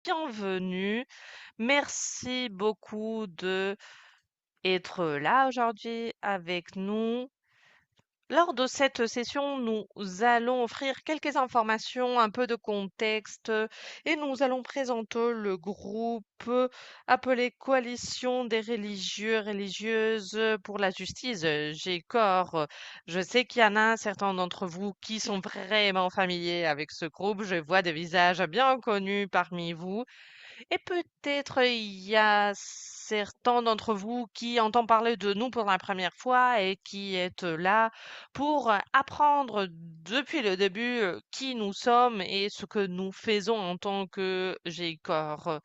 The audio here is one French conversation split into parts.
bienvenue. Merci beaucoup de être là aujourd'hui avec nous. Lors de cette session, nous allons offrir quelques informations, un peu de contexte et nous allons présenter le groupe appelé Coalition des religieux, religieuses pour la justice, GCOR. Je sais qu'il y en a certains d'entre vous qui sont vraiment familiers avec ce groupe. Je vois des visages bien connus parmi vous. Et peut-être il y a certains d'entre vous qui entendent parler de nous pour la première fois et qui êtes là pour apprendre depuis le début qui nous sommes et ce que nous faisons en tant que GCOR.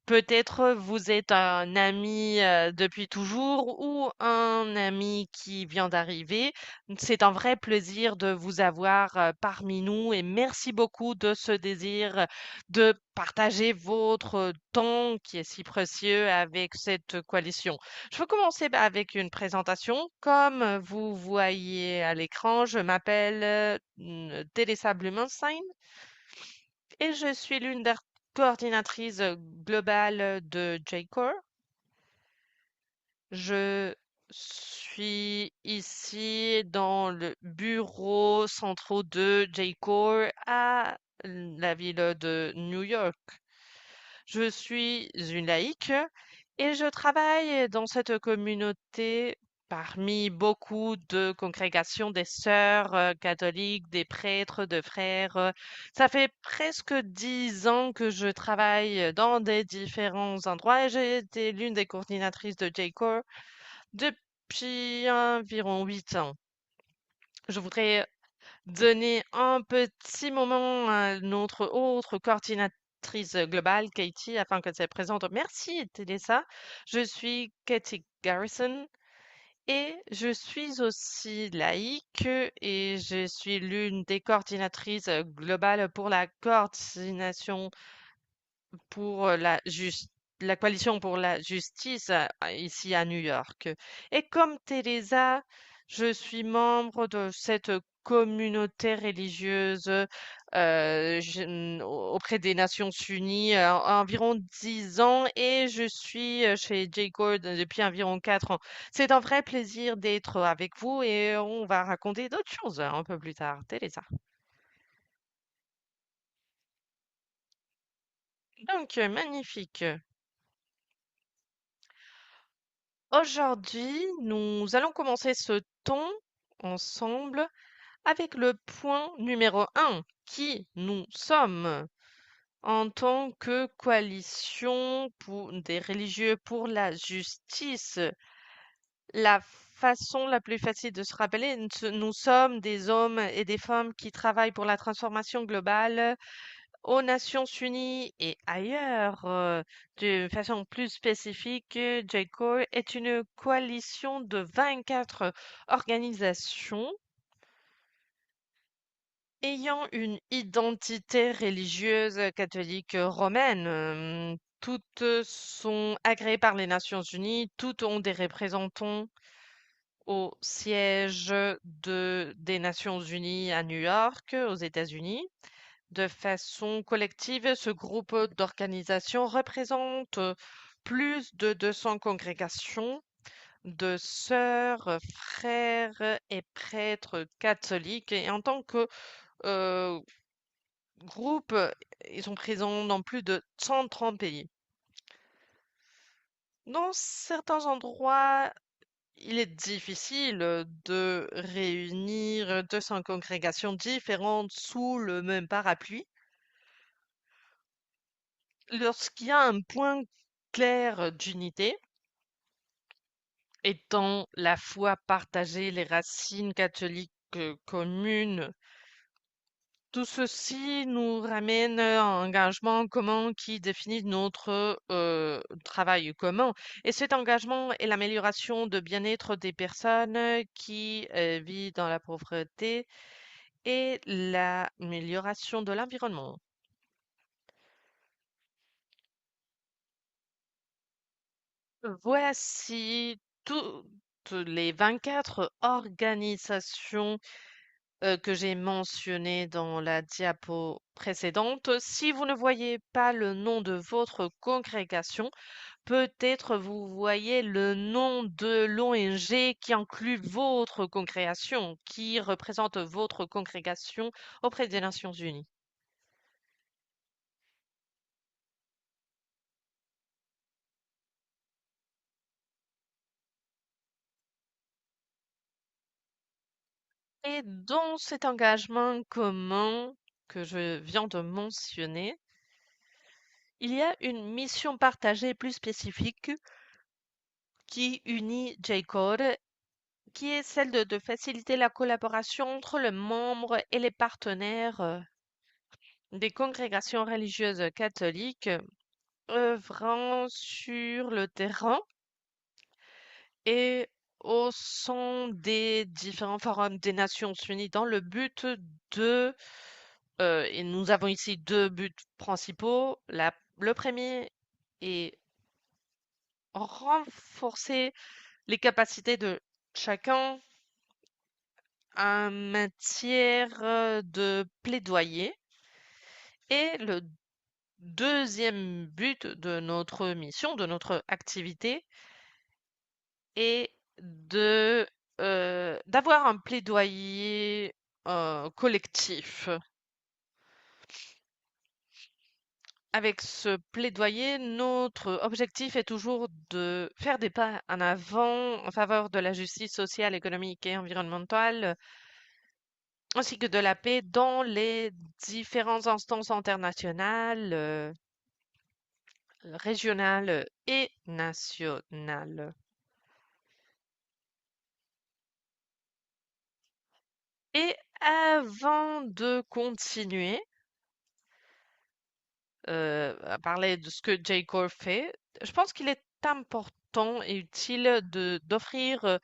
Peut-être vous êtes un ami depuis toujours ou un ami qui vient d'arriver. C'est un vrai plaisir de vous avoir parmi nous et merci beaucoup de ce désir de partager votre temps qui est si précieux avec cette coalition. Je veux commencer avec une présentation. Comme vous voyez à l'écran, je m'appelle Teresa Blumenstein et je suis l'une des coordinatrices globales de JCore. Je suis ici dans le bureau central de JCore à la ville de New York. Je suis une laïque et je travaille dans cette communauté parmi beaucoup de congrégations des sœurs catholiques, des prêtres, de frères. Ça fait presque 10 ans que je travaille dans des différents endroits et j'ai été l'une des coordinatrices de JCore depuis environ 8 ans. Je voudrais donner un petit moment à notre autre coordinatrice globale, Katie, afin qu'elle se présente. Merci, Télessa. Je suis Katie Garrison et je suis aussi laïque et je suis l'une des coordinatrices globales pour la coordination pour la coalition pour la justice ici à New York. Et comme Teresa, je suis membre de cette communauté religieuse auprès des Nations Unies environ 10 ans et je suis chez J-Code depuis environ 4 ans. C'est un vrai plaisir d'être avec vous et on va raconter d'autres choses un peu plus tard. Teresa. Donc, magnifique. Aujourd'hui, nous allons commencer ce temps ensemble avec le point numéro un, qui nous sommes en tant que coalition pour des religieux pour la justice. La façon la plus facile de se rappeler, nous sommes des hommes et des femmes qui travaillent pour la transformation globale aux Nations Unies et ailleurs. De façon plus spécifique, JCOR est une coalition de 24 organisations ayant une identité religieuse catholique romaine. Toutes sont agréées par les Nations Unies, toutes ont des représentants au siège des Nations Unies à New York, aux États-Unis. De façon collective, ce groupe d'organisations représente plus de 200 congrégations de sœurs, frères et prêtres catholiques. Et en tant que euh, groupe, ils sont présents dans plus de 130 pays. Dans certains endroits, il est difficile de réunir 200 congrégations différentes sous le même parapluie. Lorsqu'il y a un point clair d'unité, étant la foi partagée, les racines catholiques communes, tout ceci nous ramène à un engagement commun qui définit notre travail commun. Et cet engagement est l'amélioration de bien-être des personnes qui vivent dans la pauvreté et l'amélioration de l'environnement. Voici toutes les 24 organisations que j'ai mentionné dans la diapo précédente. Si vous ne voyez pas le nom de votre congrégation, peut-être vous voyez le nom de l'ONG qui inclut votre congrégation, qui représente votre congrégation auprès des Nations Unies. Et dans cet engagement commun que je viens de mentionner, il y a une mission partagée plus spécifique qui unit J-Code, qui est celle de faciliter la collaboration entre les membres et les partenaires des congrégations religieuses catholiques œuvrant sur le terrain et au sein des différents forums des Nations Unies dans le but de, et nous avons ici deux buts principaux. Le premier est renforcer les capacités de chacun en matière de plaidoyer. Et le deuxième but de notre mission, de notre activité, est d'avoir un plaidoyer collectif. Avec ce plaidoyer, notre objectif est toujours de faire des pas en avant en faveur de la justice sociale, économique et environnementale, ainsi que de la paix dans les différentes instances internationales, régionales et nationales. Et avant de continuer à parler de ce que J. Core fait, je pense qu'il est important et utile de d'offrir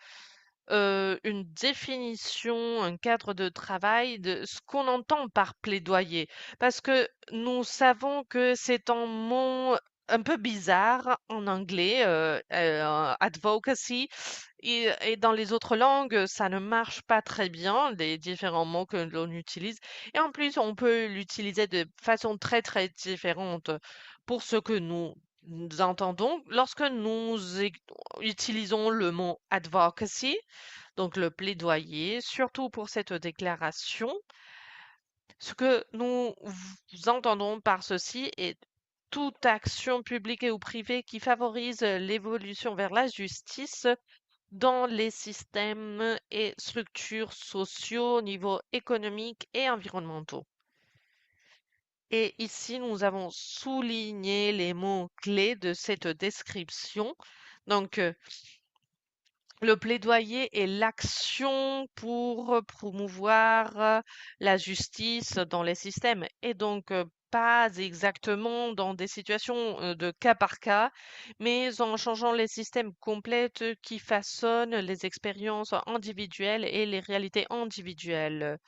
une définition, un cadre de travail de ce qu'on entend par plaidoyer. Parce que nous savons que c'est un mot un peu bizarre en anglais, advocacy, et dans les autres langues, ça ne marche pas très bien, les différents mots que l'on utilise. Et en plus, on peut l'utiliser de façon très, très différente pour ce que nous entendons. Lorsque utilisons le mot advocacy, donc le plaidoyer, surtout pour cette déclaration, ce que entendons par ceci est toute action publique et ou privée qui favorise l'évolution vers la justice dans les systèmes et structures sociaux au niveau économique et environnementaux. Et ici, nous avons souligné les mots clés de cette description. Donc, le plaidoyer est l'action pour promouvoir la justice dans les systèmes et donc pas exactement dans des situations de cas par cas, mais en changeant les systèmes complètes qui façonnent les expériences individuelles et les réalités individuelles.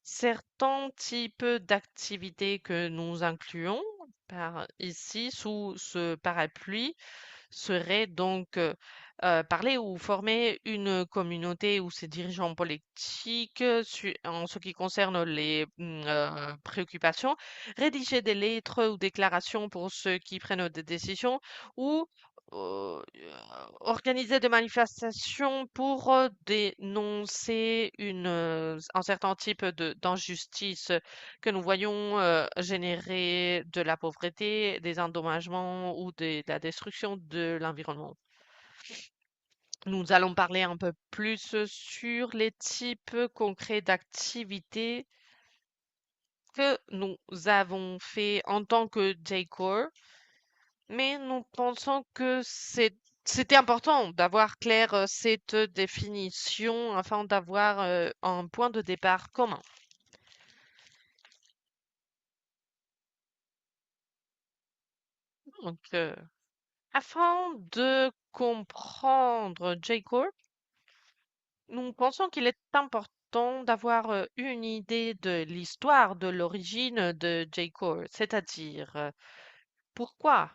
Certains types d'activités que nous incluons par ici sous ce parapluie serait donc parler ou former une communauté ou ses dirigeants politiques en ce qui concerne les préoccupations, rédiger des lettres ou déclarations pour ceux qui prennent des décisions ou organiser des manifestations pour dénoncer un certain type d'injustice que nous voyons générer de la pauvreté, des endommagements ou de la destruction de l'environnement. Nous allons parler un peu plus sur les types concrets d'activités que nous avons fait en tant que J-Core, mais nous pensons que c'était important d'avoir clair cette définition afin d'avoir un point de départ commun. Donc, afin de comprendre J-Corp, nous pensons qu'il est important d'avoir une idée de l'histoire, de l'origine de J-Corp, c'est-à-dire pourquoi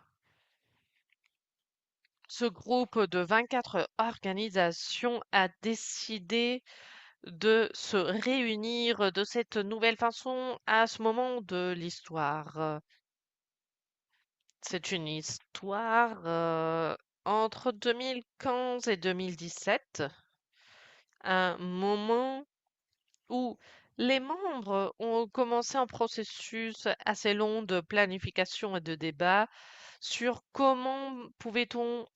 ce groupe de 24 organisations a décidé de se réunir de cette nouvelle façon à ce moment de l'histoire. C'est une histoire entre 2015 et 2017, un moment où les membres ont commencé un processus assez long de planification et de débat sur comment pouvait-on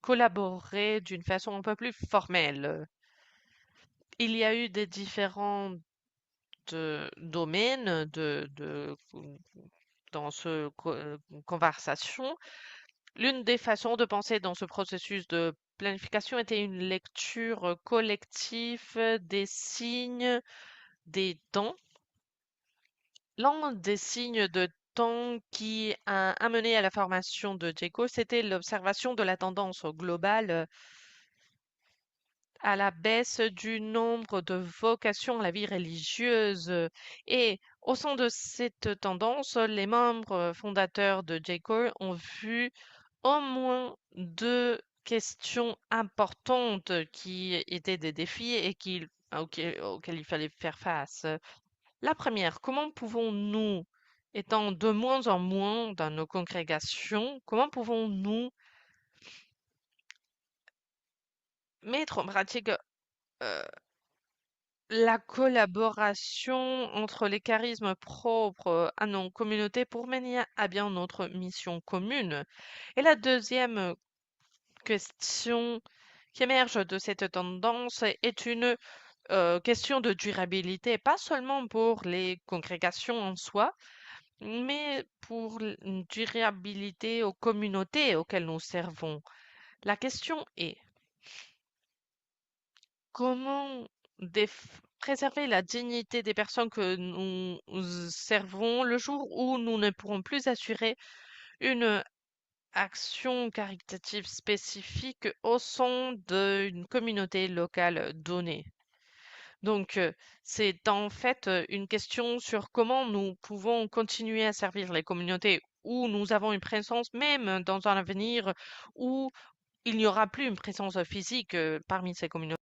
collaborer d'une façon un peu plus formelle. Il y a eu des différents domaines dans ce conversation. L'une des façons de penser dans ce processus de planification était une lecture collective des signes des temps. L'un des signes de temps qui a amené à la formation de Jaco, c'était l'observation de la tendance globale à la baisse du nombre de vocations à la vie religieuse. Et au sein de cette tendance, les membres fondateurs de Jaco ont vu au moins deux questions importantes qui étaient des défis et auxquels il fallait faire face. La première, comment pouvons-nous, étant de moins en moins dans nos congrégations, comment pouvons-nous mettre en pratique euh, la collaboration entre les charismes propres à nos communautés pour mener à bien notre mission commune? Et la deuxième question qui émerge de cette tendance est une question de durabilité, pas seulement pour les congrégations en soi, mais pour une durabilité aux communautés auxquelles nous servons. La question est comment préserver la dignité des personnes que nous servons le jour où nous ne pourrons plus assurer une action caritative spécifique au sein d'une communauté locale donnée. Donc, c'est en fait une question sur comment nous pouvons continuer à servir les communautés où nous avons une présence, même dans un avenir où il n'y aura plus une présence physique parmi ces communautés.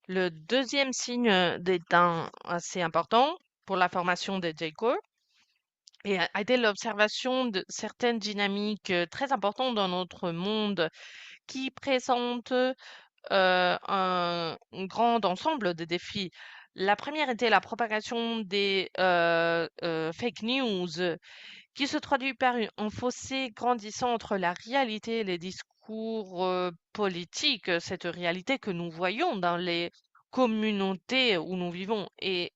Le deuxième signe des temps assez important pour la formation des JCO a été l'observation de certaines dynamiques très importantes dans notre monde qui présentent un grand ensemble de défis. La première était la propagation des fake news, qui se traduit par un fossé grandissant entre la réalité et les discours politiques, cette réalité que nous voyons dans les communautés où nous vivons. Et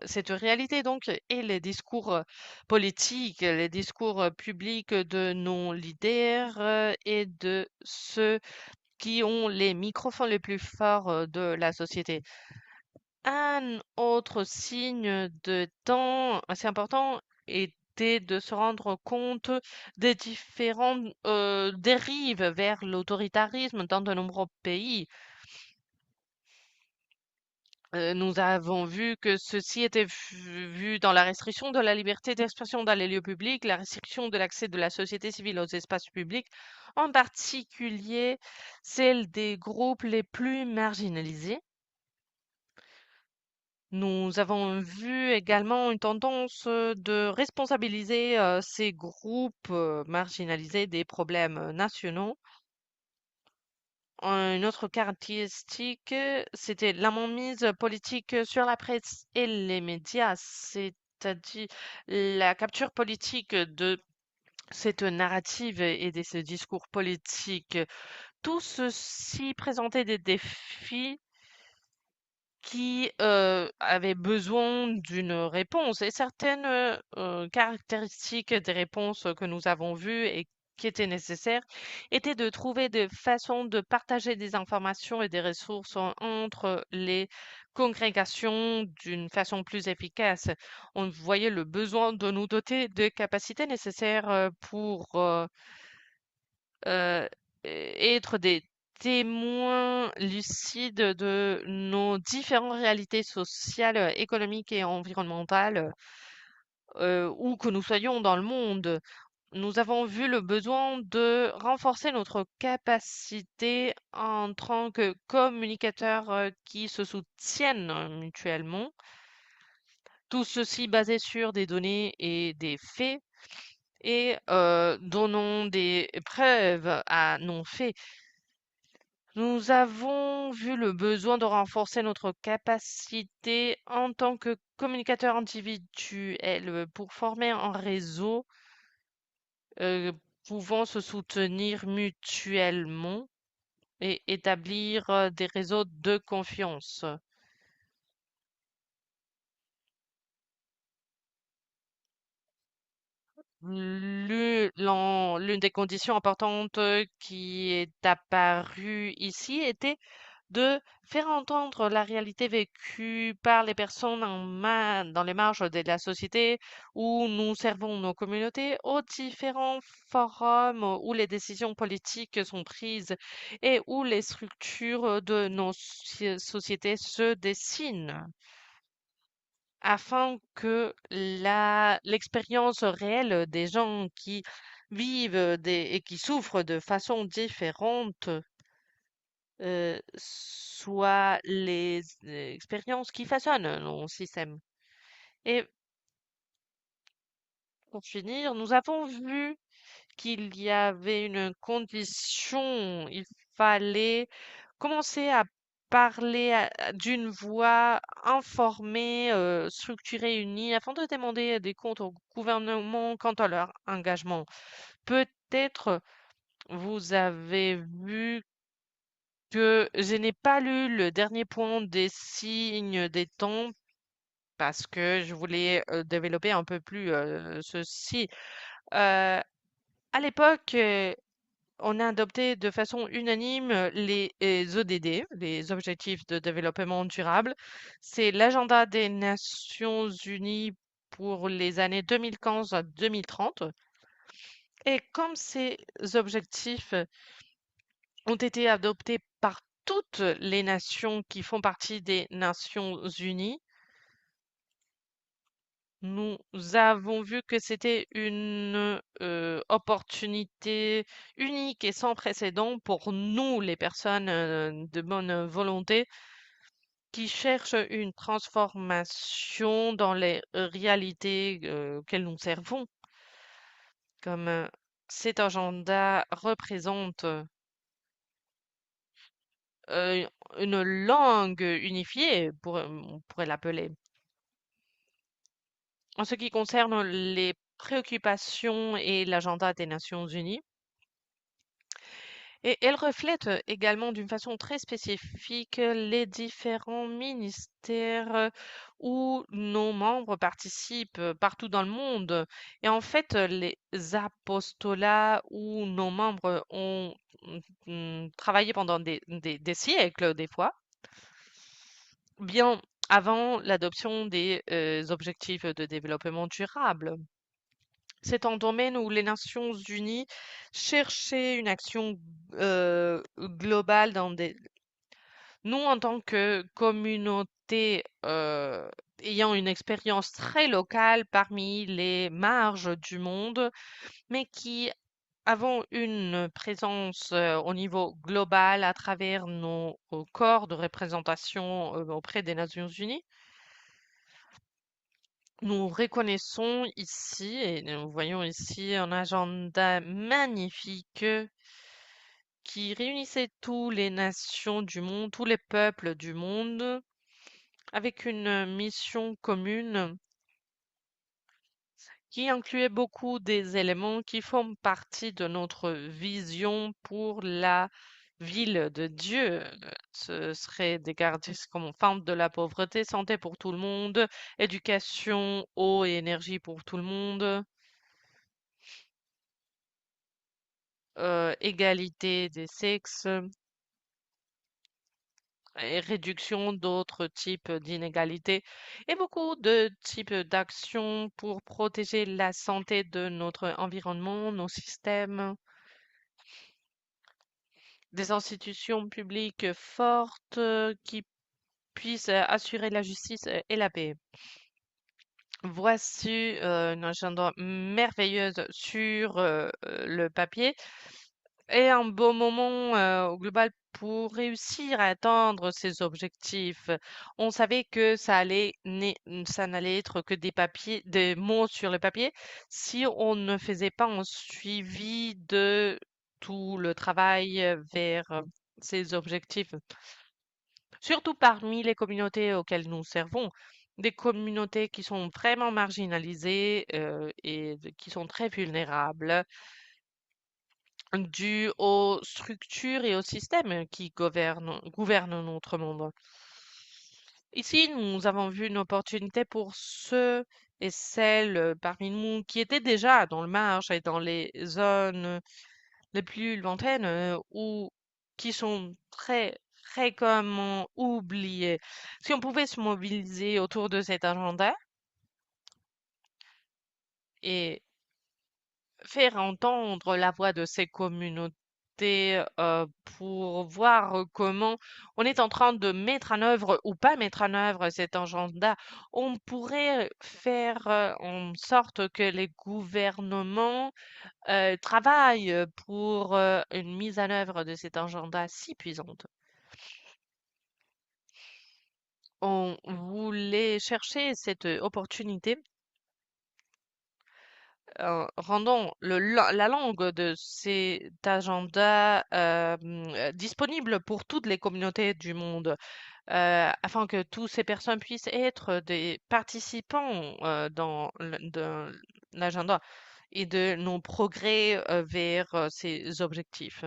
cette réalité, donc, et les discours politiques, les discours publics de nos leaders et de ceux qui ont les microphones les plus forts de la société. Un autre signe de temps assez important était de se rendre compte des différentes dérives vers l'autoritarisme dans de nombreux pays. Nous avons vu que ceci était vu dans la restriction de la liberté d'expression dans les lieux publics, la restriction de l'accès de la société civile aux espaces publics, en particulier celle des groupes les plus marginalisés. Nous avons vu également une tendance de responsabiliser ces groupes marginalisés des problèmes nationaux. Une autre caractéristique, c'était la mainmise politique sur la presse et les médias, c'est-à-dire la capture politique de cette narrative et de ce discours politique. Tout ceci présentait des défis qui avaient besoin d'une réponse. Et certaines caractéristiques des réponses que nous avons vues et qui étaient nécessaires étaient de trouver des façons de partager des informations et des ressources entre les congrégations d'une façon plus efficace. On voyait le besoin de nous doter de capacités nécessaires pour euh, être des témoins lucides de nos différentes réalités sociales, économiques et environnementales, où que nous soyons dans le monde. nous avons vu le besoin de renforcer notre capacité en tant que communicateurs qui se soutiennent mutuellement. Tout ceci basé sur des données et des faits et donnons des preuves à non faits. Nous avons vu le besoin de renforcer notre capacité en tant que communicateurs individuels pour former un réseau euh, pouvant se soutenir mutuellement et établir des réseaux de confiance. L'une des conditions importantes qui est apparue ici était de faire entendre la réalité vécue par les personnes dans les marges de la société où nous servons nos communautés, aux différents forums où les décisions politiques sont prises et où les structures de nos sociétés se dessinent afin que l'expérience réelle des gens qui vivent et qui souffrent de façon différente soient les expériences qui façonnent nos systèmes. Et pour finir, nous avons vu qu'il y avait une condition, il fallait commencer à parler d'une voix informée, structurée, unie, afin de demander des comptes au gouvernement quant à leur engagement. Peut-être vous avez vu que je n'ai pas lu le dernier point des signes des temps parce que je voulais développer un peu plus ceci. Euh, à l'époque, on a adopté de façon unanime les ODD, les Objectifs de développement durable. C'est l'agenda des Nations Unies pour les années 2015 à 2030. Et comme ces objectifs ont été adoptés par toutes les nations qui font partie des Nations Unies, nous avons vu que c'était une opportunité unique et sans précédent pour nous, les personnes de bonne volonté, qui cherchent une transformation dans les réalités auxquelles nous servons. Comme cet agenda représente euh, une langue unifiée, on pourrait l'appeler. En ce qui concerne les préoccupations et l'agenda des Nations Unies, et elle reflète également d'une façon très spécifique les différents ministères où nos membres participent partout dans le monde. Et en fait, les apostolats où nos membres ont travaillé pendant des siècles, des fois, bien avant l'adoption des objectifs de développement durable. C'est un domaine où les Nations Unies cherchaient une action globale dans des... Nous, en tant que communauté ayant une expérience très locale parmi les marges du monde, mais qui avons une présence au niveau global à travers nos corps de représentation auprès des Nations Unies, nous reconnaissons ici, et nous voyons ici un agenda magnifique qui réunissait toutes les nations du monde, tous les peuples du monde, avec une mission commune qui incluait beaucoup des éléments qui font partie de notre vision pour la ville de Dieu. Ce serait des garder comme fente de la pauvreté, santé pour tout le monde, éducation, eau et énergie pour tout le monde, égalité des sexes et réduction d'autres types d'inégalités et beaucoup de types d'actions pour protéger la santé de notre environnement, nos systèmes, des institutions publiques fortes qui puissent assurer la justice et la paix. Voici une agenda merveilleuse sur le papier et un beau moment au global pour réussir à atteindre ces objectifs. On savait que ça n'allait être que des papiers, des mots sur le papier si on ne faisait pas un suivi de tout le travail vers ces objectifs. Surtout parmi les communautés auxquelles nous servons, des communautés qui sont vraiment marginalisées qui sont très vulnérables dues aux structures et aux systèmes qui gouvernent notre monde. Ici, nous avons vu une opportunité pour ceux et celles parmi nous qui étaient déjà dans le marge et dans les zones les plus lointaines ou qui sont très fréquemment oubliées. Si on pouvait se mobiliser autour de cet agenda et faire entendre la voix de ces communautés pour voir comment on est en train de mettre en œuvre ou pas mettre en œuvre cet agenda, on pourrait faire en sorte que les gouvernements travaillent pour une mise en œuvre de cet agenda si puissante. On voulait chercher cette opportunité, rendant la langue de cet agenda disponible pour toutes les communautés du monde, afin que toutes ces personnes puissent être des participants dans l'agenda et de nos progrès vers ces objectifs.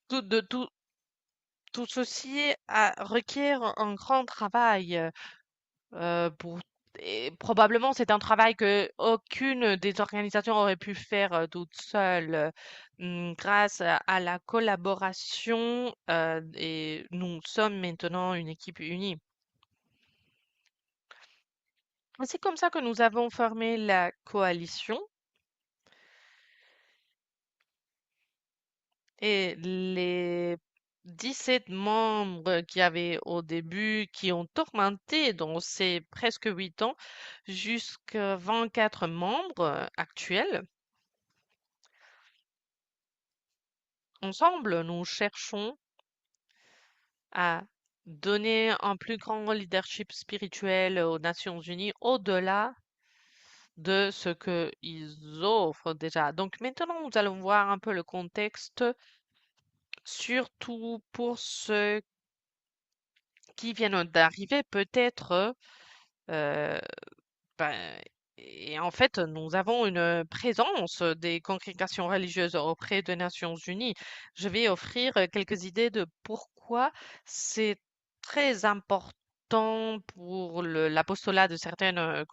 Tout, de, tout, Tout ceci requiert un grand travail pour et probablement c'est un travail que aucune des organisations aurait pu faire toute seule. Grâce à la collaboration et nous sommes maintenant une équipe unie. C'est comme ça que nous avons formé la coalition et les 17 membres qu'il y avait au début qui ont augmenté dans ces presque 8 ans jusqu'à 24 membres actuels. Ensemble, nous cherchons à donner un plus grand leadership spirituel aux Nations Unies au-delà de ce qu'ils offrent déjà. Donc maintenant, nous allons voir un peu le contexte, surtout pour ceux qui viennent d'arriver, peut-être euh, ben, et en fait, nous avons une présence des congrégations religieuses auprès des Nations Unies. Je vais offrir quelques idées de pourquoi c'est très important pour l'apostolat de certaines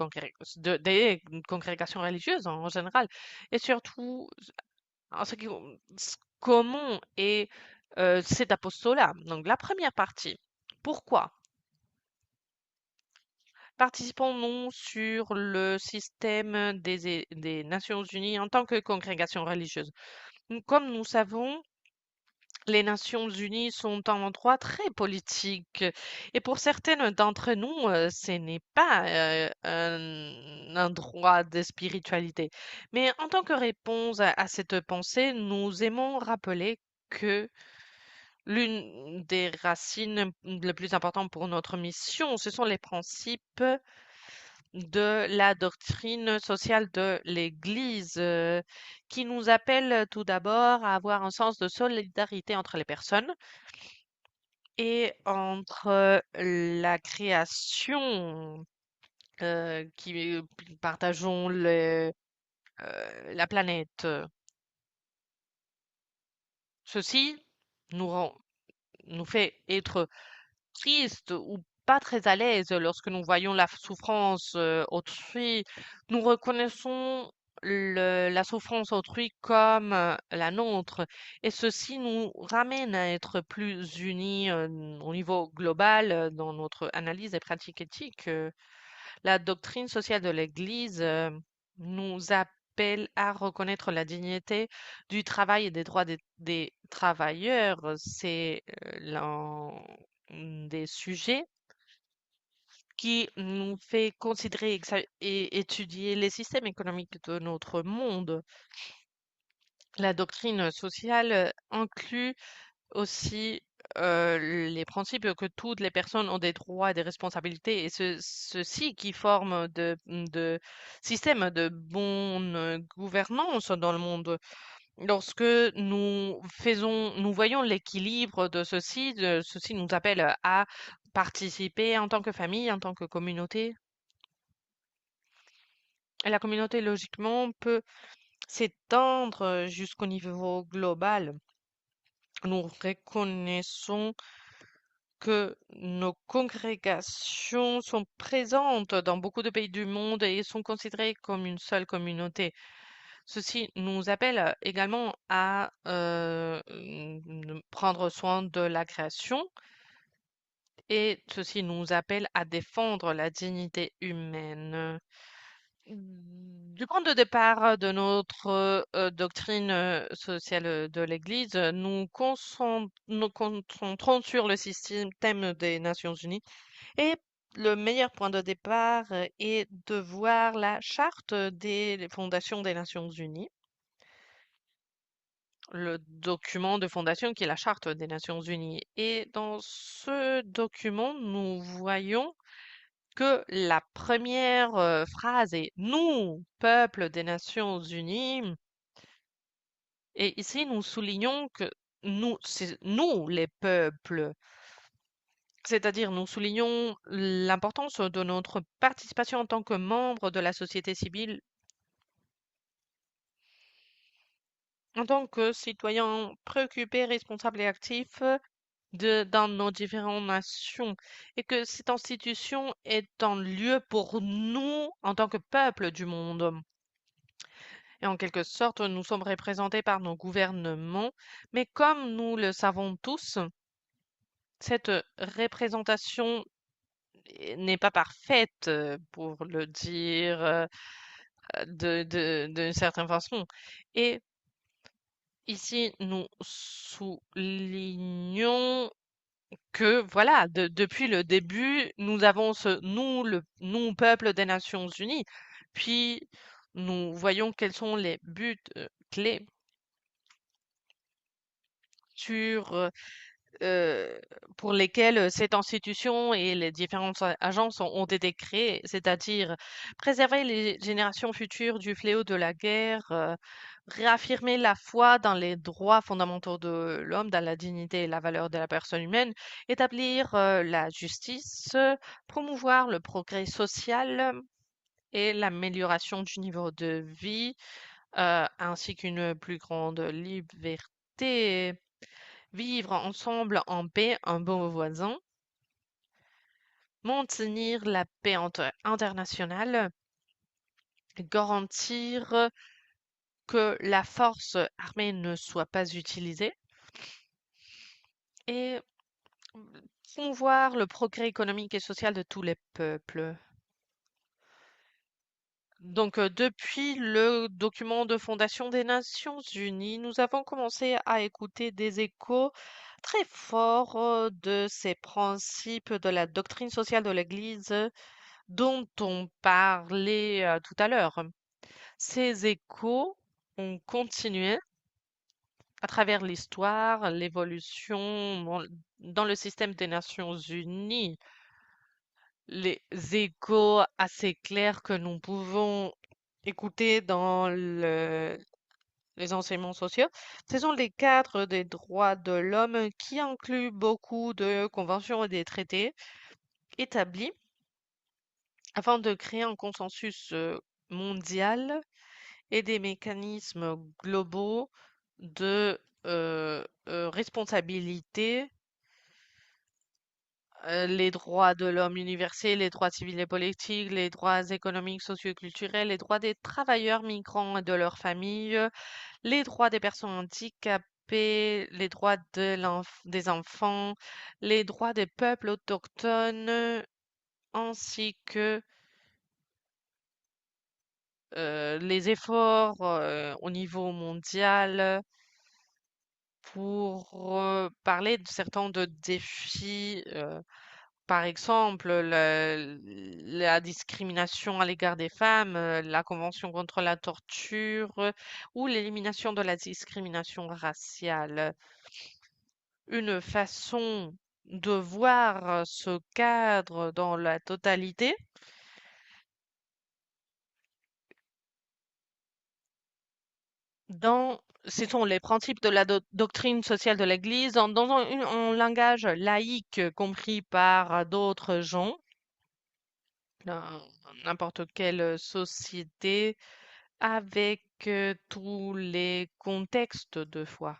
des congrégations religieuses en général, et surtout en ce qui, comment est cet apostolat. Donc, la première partie. Pourquoi? Participons-nous sur le système des Nations Unies en tant que congrégation religieuse. Comme nous savons, les Nations Unies sont un endroit très politique et pour certaines d'entre nous, ce n'est pas un endroit de spiritualité. Mais en tant que réponse à cette pensée, nous aimons rappeler que l'une des racines les plus importantes pour notre mission, ce sont les principes de la doctrine sociale de l'Église, qui nous appelle tout d'abord à avoir un sens de solidarité entre les personnes et entre la création qui partageons la planète. Ceci nous rend, nous fait être triste ou pas très à l'aise lorsque nous voyons la souffrance autrui. Nous reconnaissons la souffrance autrui comme la nôtre et ceci nous ramène à être plus unis au niveau global dans notre analyse et pratique éthique. La doctrine sociale de l'Église nous appelle à reconnaître la dignité du travail et des droits des travailleurs. C'est l'un des sujets qui nous fait considérer et étudier les systèmes économiques de notre monde. La doctrine sociale inclut aussi les principes que toutes les personnes ont des droits et des responsabilités, et ceux-ci qui forment de systèmes de bonne gouvernance dans le monde. Lorsque nous voyons l'équilibre de ceci nous appelle à participer en tant que famille, en tant que communauté. Et la communauté, logiquement, peut s'étendre jusqu'au niveau global. Nous reconnaissons que nos congrégations sont présentes dans beaucoup de pays du monde et sont considérées comme une seule communauté. Ceci nous appelle également à prendre soin de la création, et ceci nous appelle à défendre la dignité humaine. Du point de départ de notre doctrine sociale de l'Église, nous concentrons sur le système des Nations Unies, et le meilleur point de départ est de voir la charte des fondations des Nations Unies, le document de fondation qui est la charte des Nations Unies. Et dans ce document, nous voyons que la première phrase est «Nous, peuple des Nations Unies», et ici nous soulignons que nous, c'est nous les peuples, c'est-à-dire nous soulignons l'importance de notre participation en tant que membre de la société civile, en tant que citoyens préoccupés, responsables et actifs dans nos différentes nations, et que cette institution est un lieu pour nous en tant que peuple du monde. Et en quelque sorte, nous sommes représentés par nos gouvernements, mais comme nous le savons tous, cette représentation n'est pas parfaite, pour le dire d'une certaine façon. Et ici, nous soulignons que, voilà, depuis le début, nous avons nous, peuple des Nations Unies, puis nous voyons quels sont les buts clés sur euh, pour lesquels cette institution et les différentes agences ont été créées, c'est-à-dire préserver les générations futures du fléau de la guerre, réaffirmer la foi dans les droits fondamentaux de l'homme, dans la dignité et la valeur de la personne humaine, établir la justice, promouvoir le progrès social et l'amélioration du niveau de vie, ainsi qu'une plus grande liberté, vivre ensemble en paix, un bon voisin, maintenir la paix internationale, garantir que la force armée ne soit pas utilisée, et promouvoir le progrès économique et social de tous les peuples. Donc, depuis le document de fondation des Nations Unies, nous avons commencé à écouter des échos très forts de ces principes de la doctrine sociale de l'Église dont on parlait tout à l'heure. Ces échos ont continué à travers l'histoire, l'évolution dans le système des Nations Unies. Les échos assez clairs que nous pouvons écouter dans les enseignements sociaux, ce sont les cadres des droits de l'homme qui incluent beaucoup de conventions et des traités établis afin de créer un consensus mondial et des mécanismes globaux de responsabilité, les droits de l'homme universels, les droits civils et politiques, les droits économiques, socioculturels, les droits des travailleurs migrants et de leurs familles, les droits des personnes handicapées, les droits des enfants, les droits des peuples autochtones, ainsi que les efforts au niveau mondial pour parler de certains de défis par exemple, la discrimination à l'égard des femmes, la Convention contre la torture ou l'élimination de la discrimination raciale. Une façon de voir ce cadre dans la totalité, ce sont les principes de la doctrine sociale de l'Église dans un langage laïque compris par d'autres gens, dans n'importe quelle société, avec tous les contextes de foi.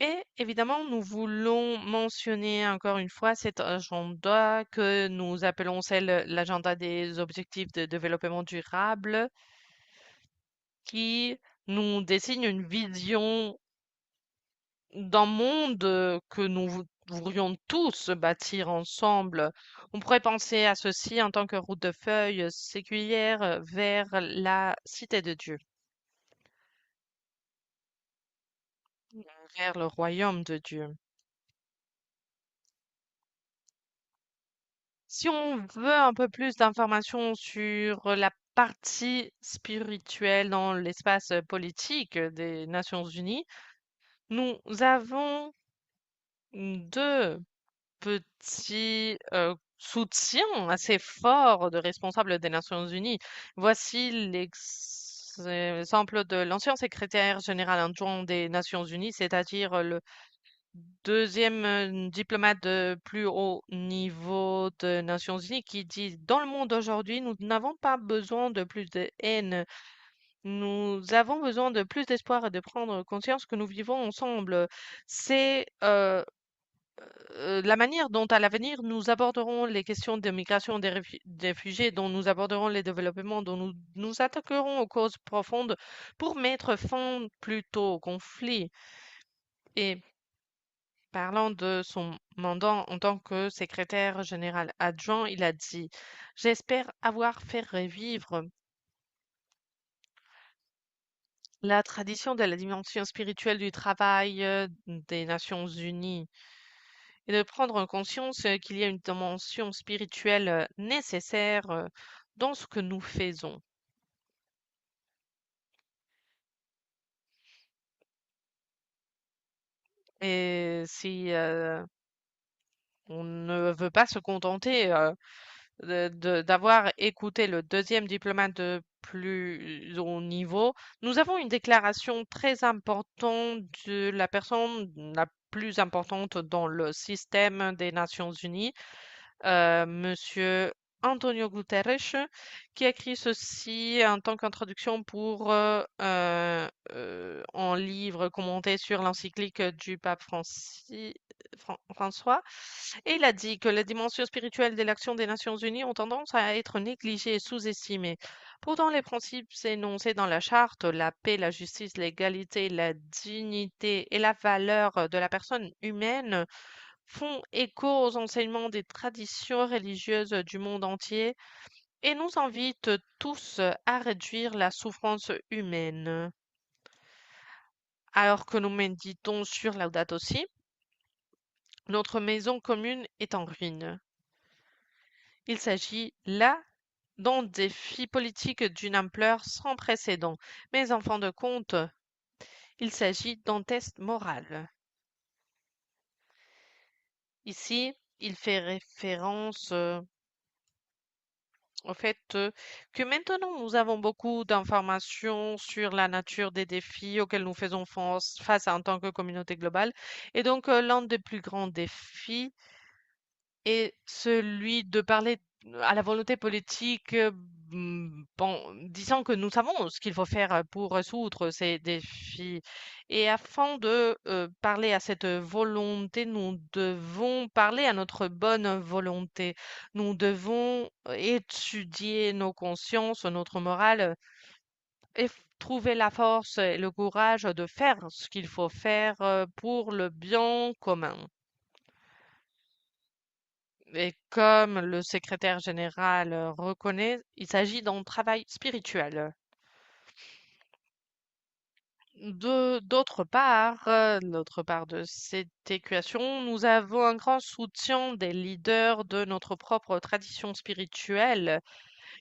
Et évidemment, nous voulons mentionner encore une fois cet agenda que nous appelons l'agenda des objectifs de développement durable, qui nous dessine une vision d'un monde que nous voudrions tous bâtir ensemble. On pourrait penser à ceci en tant que route de feuilles séculière vers la cité de Dieu, vers le royaume de Dieu. Si on veut un peu plus d'informations sur la partie spirituelle dans l'espace politique des Nations Unies, nous avons deux petits soutiens assez forts de responsables des Nations Unies. Voici l'exemple de l'ancien secrétaire général adjoint des Nations Unies, c'est-à-dire le deuxième diplomate de plus haut niveau des Nations Unies, qui dit, dans le monde aujourd'hui, nous n'avons pas besoin de plus de haine. Nous avons besoin de plus d'espoir et de prendre conscience que nous vivons ensemble. C'est la manière dont, à l'avenir, nous aborderons les questions de migration des réfugiés, dont nous aborderons les développements, dont nous nous attaquerons aux causes profondes pour mettre fin plus tôt au conflit. Et parlant de son mandat en tant que secrétaire général adjoint, il a dit: «J'espère avoir fait revivre la tradition de la dimension spirituelle du travail des Nations Unies et de prendre en conscience qu'il y a une dimension spirituelle nécessaire dans ce que nous faisons.» Et si on ne veut pas se contenter d'avoir écouté le deuxième diplomate de plus haut niveau, nous avons une déclaration très importante de la personne la plus importante dans le système des Nations Unies, Monsieur Antonio Guterres, qui a écrit ceci en tant qu'introduction pour un livre commenté sur l'encyclique du pape François. Et il a dit que les dimensions spirituelles de l'action des Nations Unies ont tendance à être négligées et sous-estimées. Pourtant, les principes énoncés dans la charte, la paix, la justice, l'égalité, la dignité et la valeur de la personne humaine font écho aux enseignements des traditions religieuses du monde entier et nous invitent tous à réduire la souffrance humaine. Alors que nous méditons sur Laudato Si, notre maison commune est en ruine. Il s'agit là d'un défi politique d'une ampleur sans précédent. Mais en fin de compte, il s'agit d'un test moral. Ici, il fait référence au fait que maintenant nous avons beaucoup d'informations sur la nature des défis auxquels nous faisons face en tant que communauté globale. Et donc, l'un des plus grands défis est celui de parler à la volonté politique, bon, disant que nous savons ce qu'il faut faire pour résoudre ces défis. Et afin de parler à cette volonté, nous devons parler à notre bonne volonté. Nous devons étudier nos consciences, notre morale, et trouver la force et le courage de faire ce qu'il faut faire pour le bien commun. Et comme le secrétaire général reconnaît, il s'agit d'un travail spirituel. D'autre part de cette équation, nous avons un grand soutien des leaders de notre propre tradition spirituelle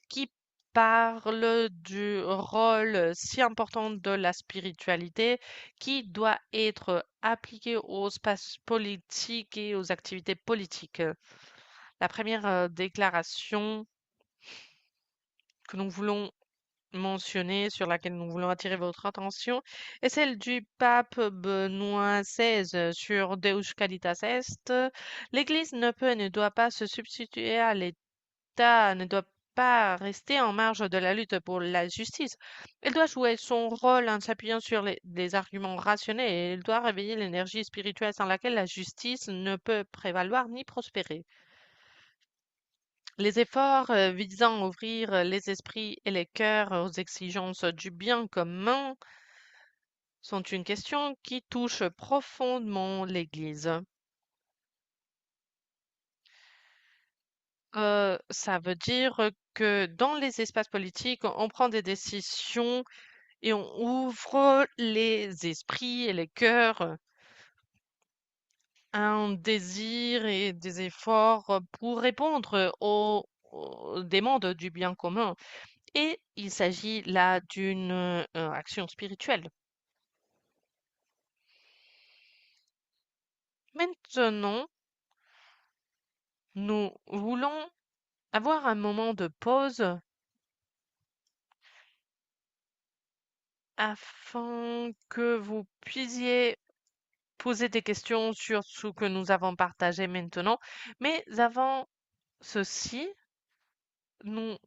qui parlent du rôle si important de la spiritualité qui doit être appliqué au espace politique et aux activités politiques. La première déclaration que nous voulons mentionner, sur laquelle nous voulons attirer votre attention, est celle du pape Benoît XVI sur Deus Caritas Est. L'Église ne peut et ne doit pas se substituer à l'État, ne doit pas rester en marge de la lutte pour la justice. Elle doit jouer son rôle en s'appuyant sur des arguments rationnels et elle doit réveiller l'énergie spirituelle sans laquelle la justice ne peut prévaloir ni prospérer. Les efforts visant à ouvrir les esprits et les cœurs aux exigences du bien commun sont une question qui touche profondément l'Église. Ça veut dire que dans les espaces politiques, on prend des décisions et on ouvre les esprits et les cœurs à un désir et des efforts pour répondre aux demandes du bien commun. Et il s'agit là d'une action spirituelle. Maintenant, nous voulons avoir un moment de pause afin que vous puissiez poser des questions sur ce que nous avons partagé maintenant. Mais avant ceci, nous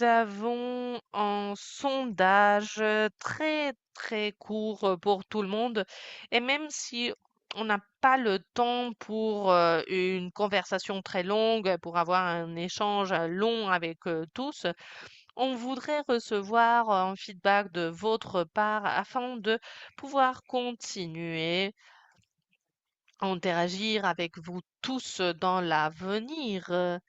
avons un sondage très très court pour tout le monde. Et même si on n'a pas le temps pour une conversation très longue, pour avoir un échange long avec tous, on voudrait recevoir un feedback de votre part afin de pouvoir continuer à interagir avec vous tous dans l'avenir.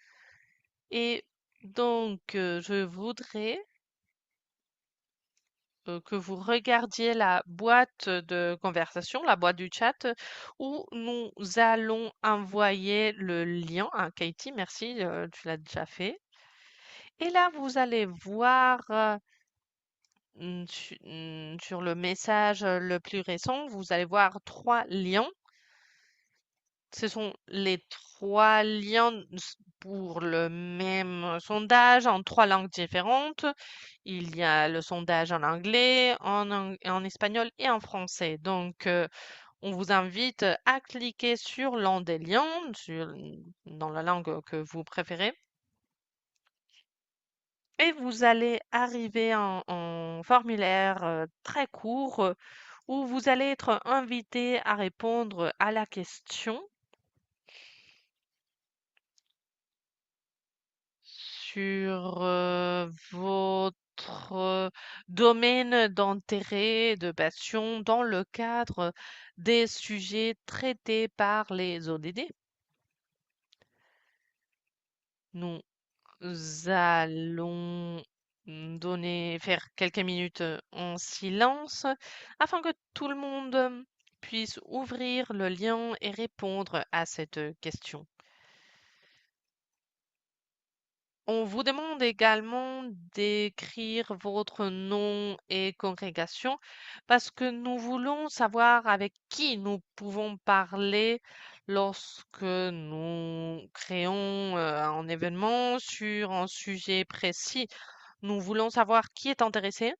Et donc, je voudrais que vous regardiez la boîte de conversation, la boîte du chat, où nous allons envoyer le lien. Ah, Katie, merci, tu l'as déjà fait. Et là, vous allez voir sur le message le plus récent, vous allez voir trois liens. Ce sont les trois liens pour le même sondage en trois langues différentes. Il y a le sondage en anglais, en espagnol et en français. Donc, on vous invite à cliquer sur l'un des liens dans la langue que vous préférez. Et vous allez arriver en formulaire très court où vous allez être invité à répondre à la question sur votre domaine d'intérêt, de passion dans le cadre des sujets traités par les ODD. Nous allons faire quelques minutes en silence afin que tout le monde puisse ouvrir le lien et répondre à cette question. On vous demande également d'écrire votre nom et congrégation parce que nous voulons savoir avec qui nous pouvons parler lorsque nous créons un événement sur un sujet précis. Nous voulons savoir qui est intéressé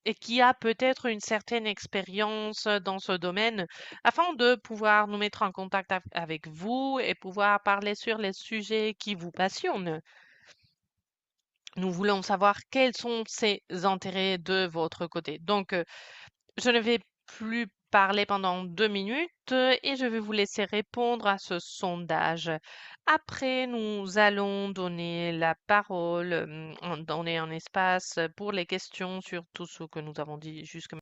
et qui a peut-être une certaine expérience dans ce domaine afin de pouvoir nous mettre en contact avec vous et pouvoir parler sur les sujets qui vous passionnent. Nous voulons savoir quels sont ces intérêts de votre côté. Donc, je ne vais plus parler pendant 2 minutes et je vais vous laisser répondre à ce sondage. Après, nous allons donner la parole, donner un espace pour les questions sur tout ce que nous avons dit jusque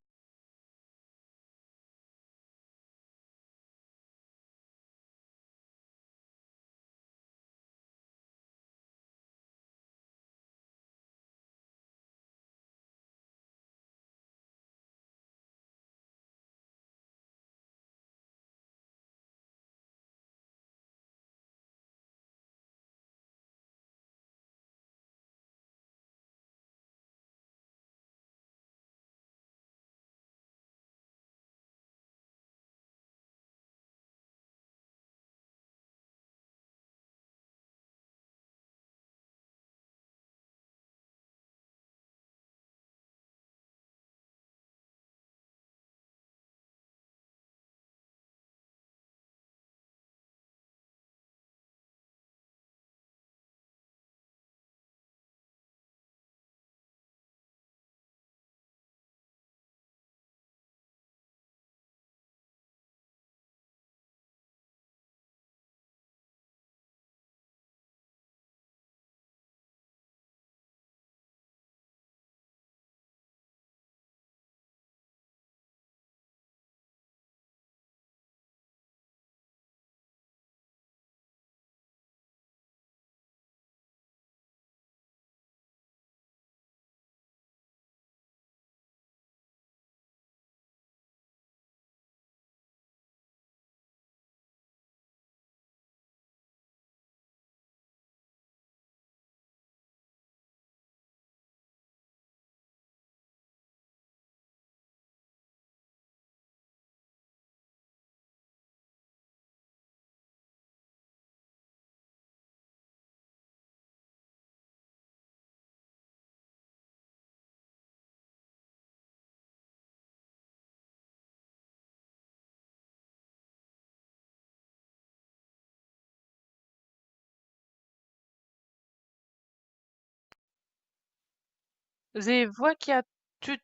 Je vois qu'il y a tu-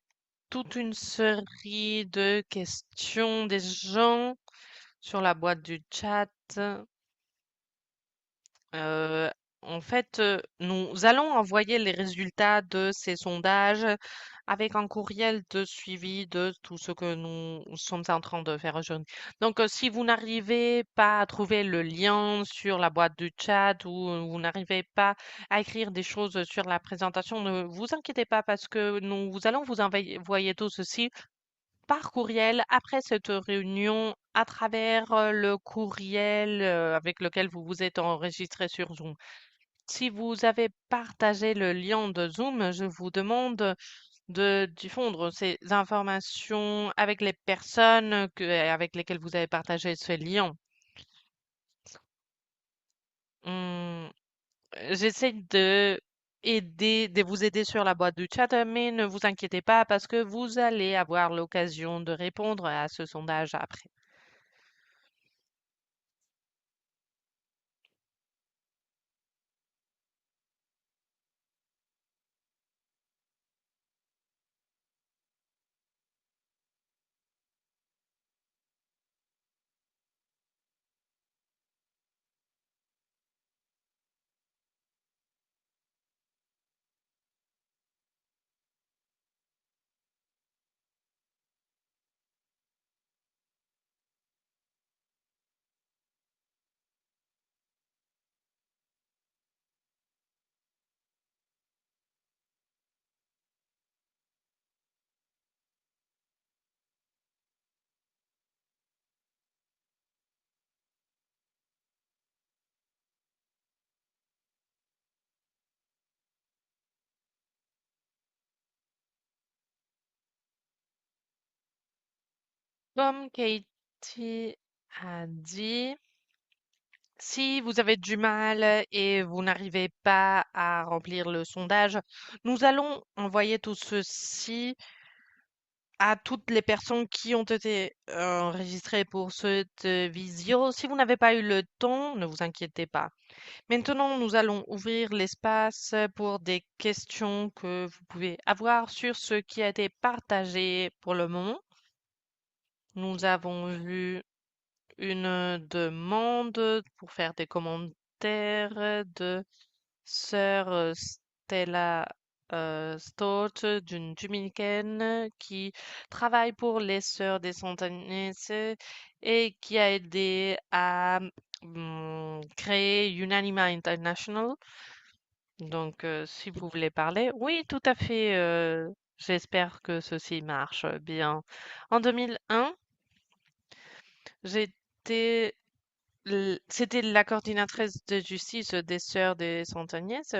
toute une série de questions des gens sur la boîte du chat. Euh, nous allons envoyer les résultats de ces sondages avec un courriel de suivi de tout ce que nous sommes en train de faire aujourd'hui. Donc, si vous n'arrivez pas à trouver le lien sur la boîte du chat ou vous n'arrivez pas à écrire des choses sur la présentation, ne vous inquiétez pas parce que nous allons vous envoyer tout ceci par courriel après cette réunion à travers le courriel avec lequel vous vous êtes enregistré sur Zoom. Si vous avez partagé le lien de Zoom, je vous demande de diffondre ces informations avec les personnes avec lesquelles vous avez partagé ce lien. Hum, J'essaie de vous aider sur la boîte du chat, mais ne vous inquiétez pas parce que vous allez avoir l'occasion de répondre à ce sondage après. Comme Katie a dit, si vous avez du mal et vous n'arrivez pas à remplir le sondage, nous allons envoyer tout ceci à toutes les personnes qui ont été enregistrées pour cette visio. Si vous n'avez pas eu le temps, ne vous inquiétez pas. Maintenant, nous allons ouvrir l'espace pour des questions que vous pouvez avoir sur ce qui a été partagé pour le moment. Nous avons vu une demande pour faire des commentaires de sœur Stella Stott, d'une Dominicaine qui travaille pour les Sœurs des Santanès et qui a aidé à créer Unanima International. Donc, si vous voulez parler, oui, tout à fait. J'espère que ceci marche bien. En 2001, j'étais c'était la coordinatrice de justice des Sœurs des Santagnès.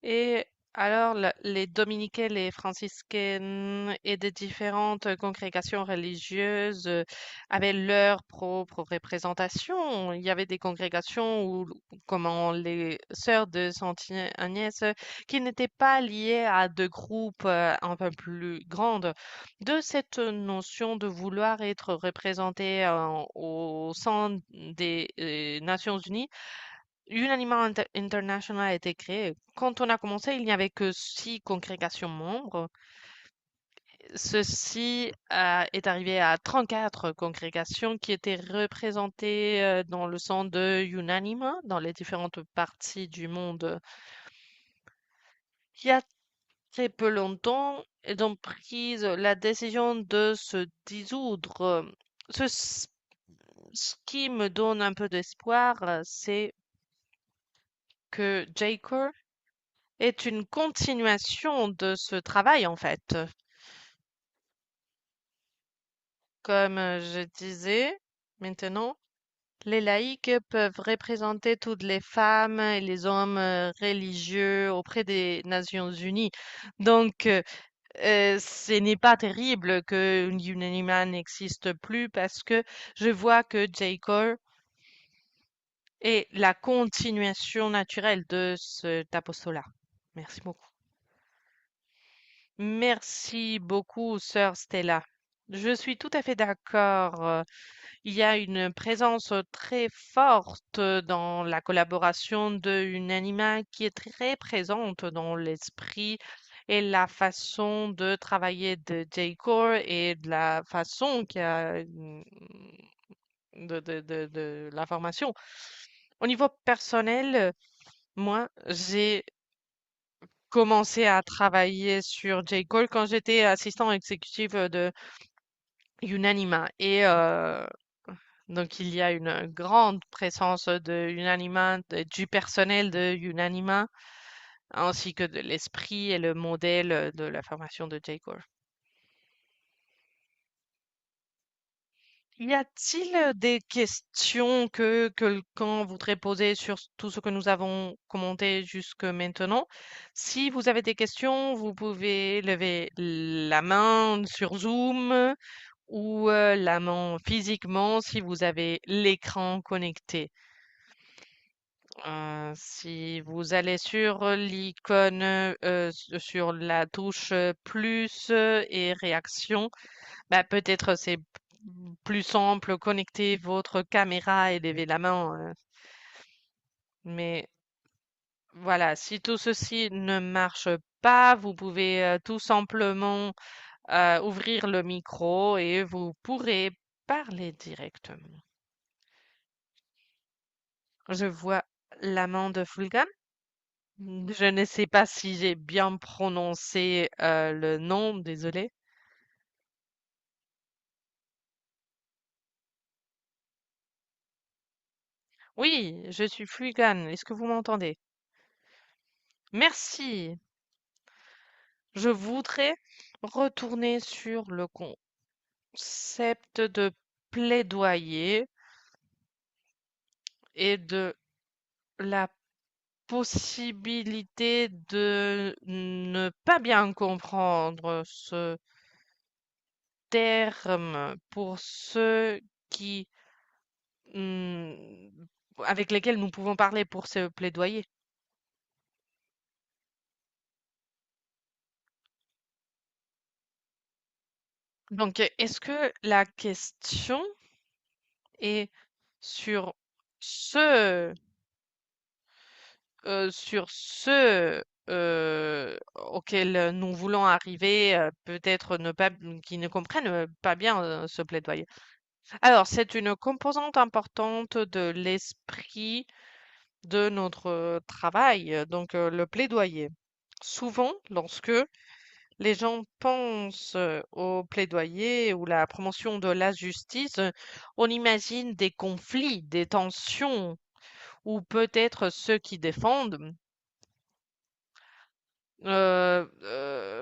Et alors, les dominicaines, les franciscaines et des différentes congrégations religieuses avaient leur propre représentation. Il y avait des congrégations où, comment les sœurs de Sainte Agnès, qui n'étaient pas liées à deux groupes un peu plus grandes. De cette notion de vouloir être représentée au sein des Nations Unies, Unanimement International a été créé. Quand on a commencé, il n'y avait que 6 congrégations membres. Ceci est arrivé à 34 congrégations qui étaient représentées dans le sein de Unanima, dans les différentes parties du monde. Il y a très peu longtemps, ils ont pris la décision de se dissoudre. Ce, ce qui me donne un peu d'espoir, c'est que J-Core est une continuation de ce travail, en fait. Comme je disais, maintenant, les laïcs peuvent représenter toutes les femmes et les hommes religieux auprès des Nations Unies. Donc, ce n'est pas terrible que Unanima n'existe plus parce que je vois que J-Core est la continuation naturelle de cet apostolat. Merci beaucoup. Merci beaucoup, sœur Stella. Je suis tout à fait d'accord. Il y a une présence très forte dans la collaboration de Unanima qui est très présente dans l'esprit et la façon de travailler de J-Core et de la façon qu'il y a de la formation. Au niveau personnel, moi, j'ai commencé à travailler sur J-Call quand j'étais assistant exécutif de Unanima. Et donc, il y a une grande présence de Unanima, du personnel de Unanima, ainsi que de l'esprit et le modèle de la formation de J-Core. Y a-t-il des questions que quelqu'un voudrait poser sur tout ce que nous avons commenté jusque maintenant? Si vous avez des questions, vous pouvez lever la main sur Zoom ou la main physiquement si vous avez l'écran connecté. Si vous allez sur l'icône, sur la touche plus et réaction, bah, peut-être c'est plus simple, connecter votre caméra et lever la main. Mais voilà, si tout ceci ne marche pas, vous pouvez tout simplement ouvrir le micro et vous pourrez parler directement. Je vois la main de Fulgam. Je ne sais pas si j'ai bien prononcé le nom, désolé. Oui, je suis Fulgan. Est-ce que vous m'entendez? Merci. Je voudrais retourner sur le concept de plaidoyer et de la possibilité de ne pas bien comprendre ce terme pour ceux qui, hmm, avec lesquels nous pouvons parler pour ce plaidoyer. Donc, est-ce que la question est sur ce auquel nous voulons arriver, peut-être ne pas, qui ne comprennent pas bien ce plaidoyer. Alors, c'est une composante importante de l'esprit de notre travail, donc le plaidoyer. Souvent, lorsque les gens pensent au plaidoyer ou la promotion de la justice, on imagine des conflits, des tensions, ou peut-être ceux qui défendent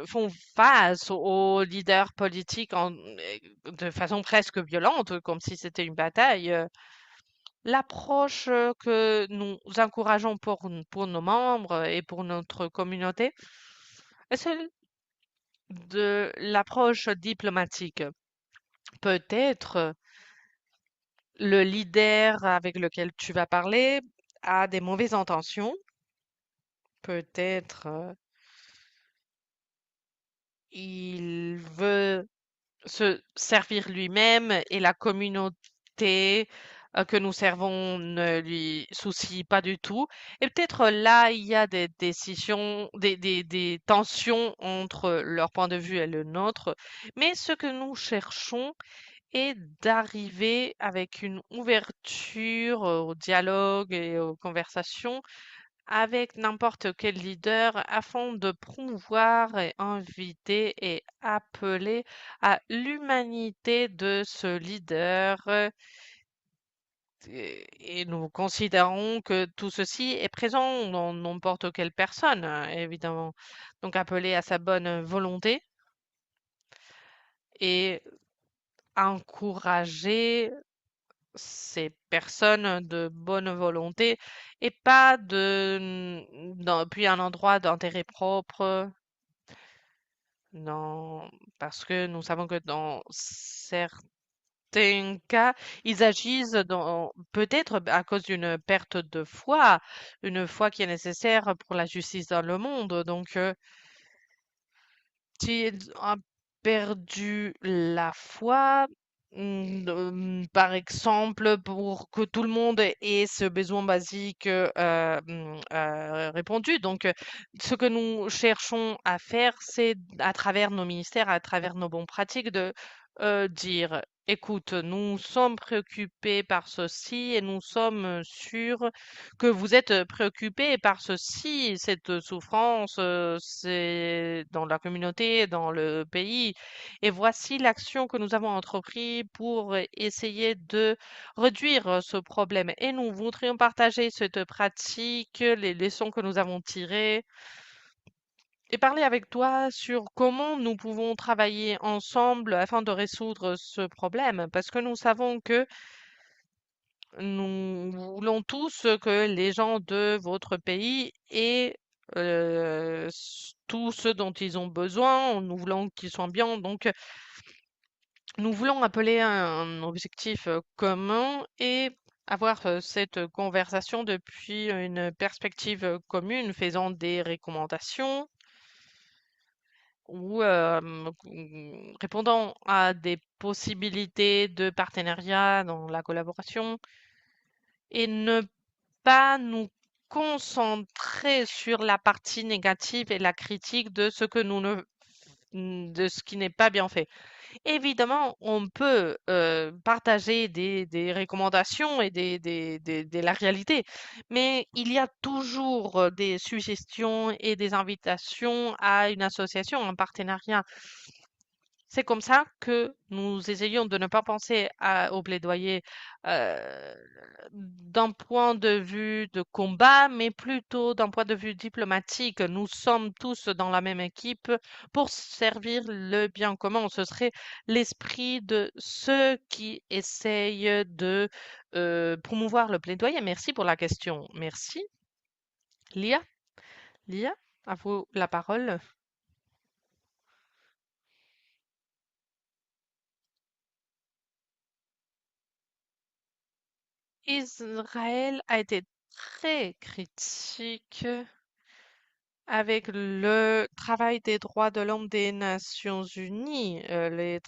font face aux leaders politiques de façon presque violente, comme si c'était une bataille. L'approche que nous encourageons pour nos membres et pour notre communauté est celle de l'approche diplomatique. Peut-être le leader avec lequel tu vas parler a des mauvaises intentions. Peut-être il veut se servir lui-même et la communauté que nous servons ne lui soucie pas du tout. Et peut-être là, il y a des décisions, des tensions entre leur point de vue et le nôtre. Mais ce que nous cherchons est d'arriver avec une ouverture au dialogue et aux conversations avec n'importe quel leader afin de promouvoir et inviter et appeler à l'humanité de ce leader. Et nous considérons que tout ceci est présent dans n'importe quelle personne, évidemment. Donc appeler à sa bonne volonté et encourager ces personnes de bonne volonté et pas puis un endroit d'intérêt propre. Non, parce que nous savons que dans certains cas, ils agissent peut-être à cause d'une perte de foi, une foi qui est nécessaire pour la justice dans le monde. Donc, s'ils ont perdu la foi, Par exemple, pour que tout le monde ait ce besoin basique répondu. Donc, ce que nous cherchons à faire, c'est à travers nos ministères, à travers nos bons pratiques, de dire, écoute, nous sommes préoccupés par ceci et nous sommes sûrs que vous êtes préoccupés par ceci, cette souffrance, c'est dans la communauté, dans le pays. Et voici l'action que nous avons entreprise pour essayer de réduire ce problème. Et nous voudrions partager cette pratique, les leçons que nous avons tirées, et parler avec toi sur comment nous pouvons travailler ensemble afin de résoudre ce problème. Parce que nous savons que nous voulons tous que les gens de votre pays aient tout ce dont ils ont besoin. Nous voulons qu'ils soient bien. Donc, nous voulons appeler un objectif commun et avoir cette conversation depuis une perspective commune, faisant des recommandations ou répondant à des possibilités de partenariat dans la collaboration et ne pas nous concentrer sur la partie négative et la critique de ce que nous ne, de ce qui n'est pas bien fait. Évidemment, on peut partager des recommandations et de la réalité, mais il y a toujours des suggestions et des invitations à une association, un partenariat. C'est comme ça que nous essayons de ne pas penser au plaidoyer euh, d'un point de vue de combat, mais plutôt d'un point de vue diplomatique. Nous sommes tous dans la même équipe pour servir le bien commun. Ce serait l'esprit de ceux qui essayent de promouvoir le plaidoyer. Merci pour la question. Merci. Lia, Lia, à vous la parole. Israël a été très critique avec le travail des droits de l'homme des Nations Unies, le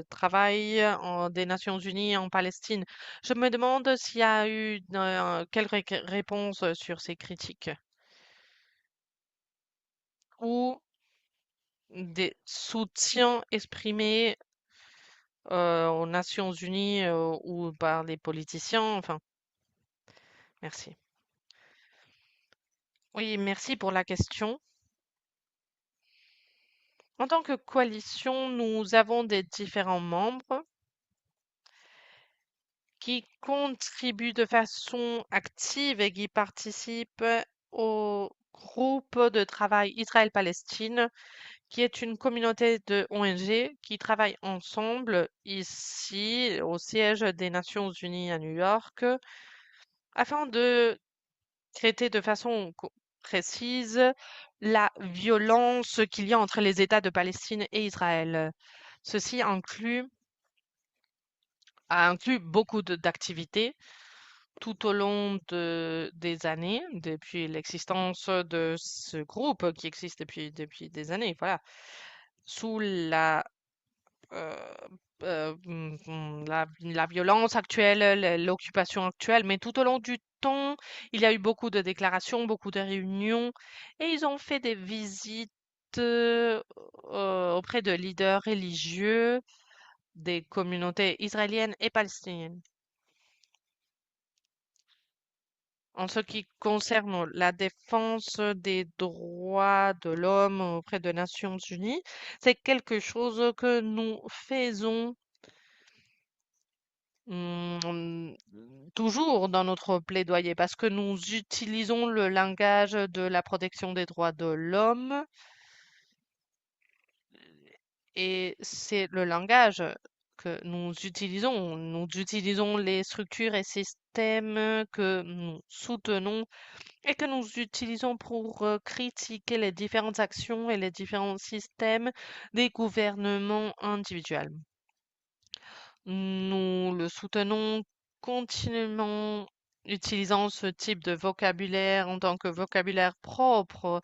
travail des Nations Unies en Palestine. Je me demande s'il y a eu quelques réponses sur ces critiques ou des soutiens exprimés aux Nations Unies ou par les politiciens. Enfin, merci. Oui, merci pour la question. En tant que coalition, nous avons des différents membres qui contribuent de façon active et qui participent au groupe de travail Israël-Palestine, qui est une communauté de ONG qui travaillent ensemble ici au siège des Nations Unies à New York afin de traiter de façon précise la violence qu'il y a entre les États de Palestine et Israël. Ceci a inclus beaucoup d'activités tout au long des années, depuis l'existence de ce groupe qui existe depuis des années, voilà, sous euh, la violence actuelle, l'occupation actuelle, mais tout au long du temps, il y a eu beaucoup de déclarations, beaucoup de réunions, et ils ont fait des visites auprès de leaders religieux des communautés israéliennes et palestiniennes. En ce qui concerne la défense des droits de l'homme auprès des Nations Unies, c'est quelque chose que nous faisons mm, toujours dans notre plaidoyer parce que nous utilisons le langage de la protection des droits de l'homme et c'est le langage que nous utilisons. Nous utilisons les structures et systèmes que nous soutenons et que nous utilisons pour critiquer les différentes actions et les différents systèmes des gouvernements individuels. Nous le soutenons continuellement utilisant ce type de vocabulaire en tant que vocabulaire propre,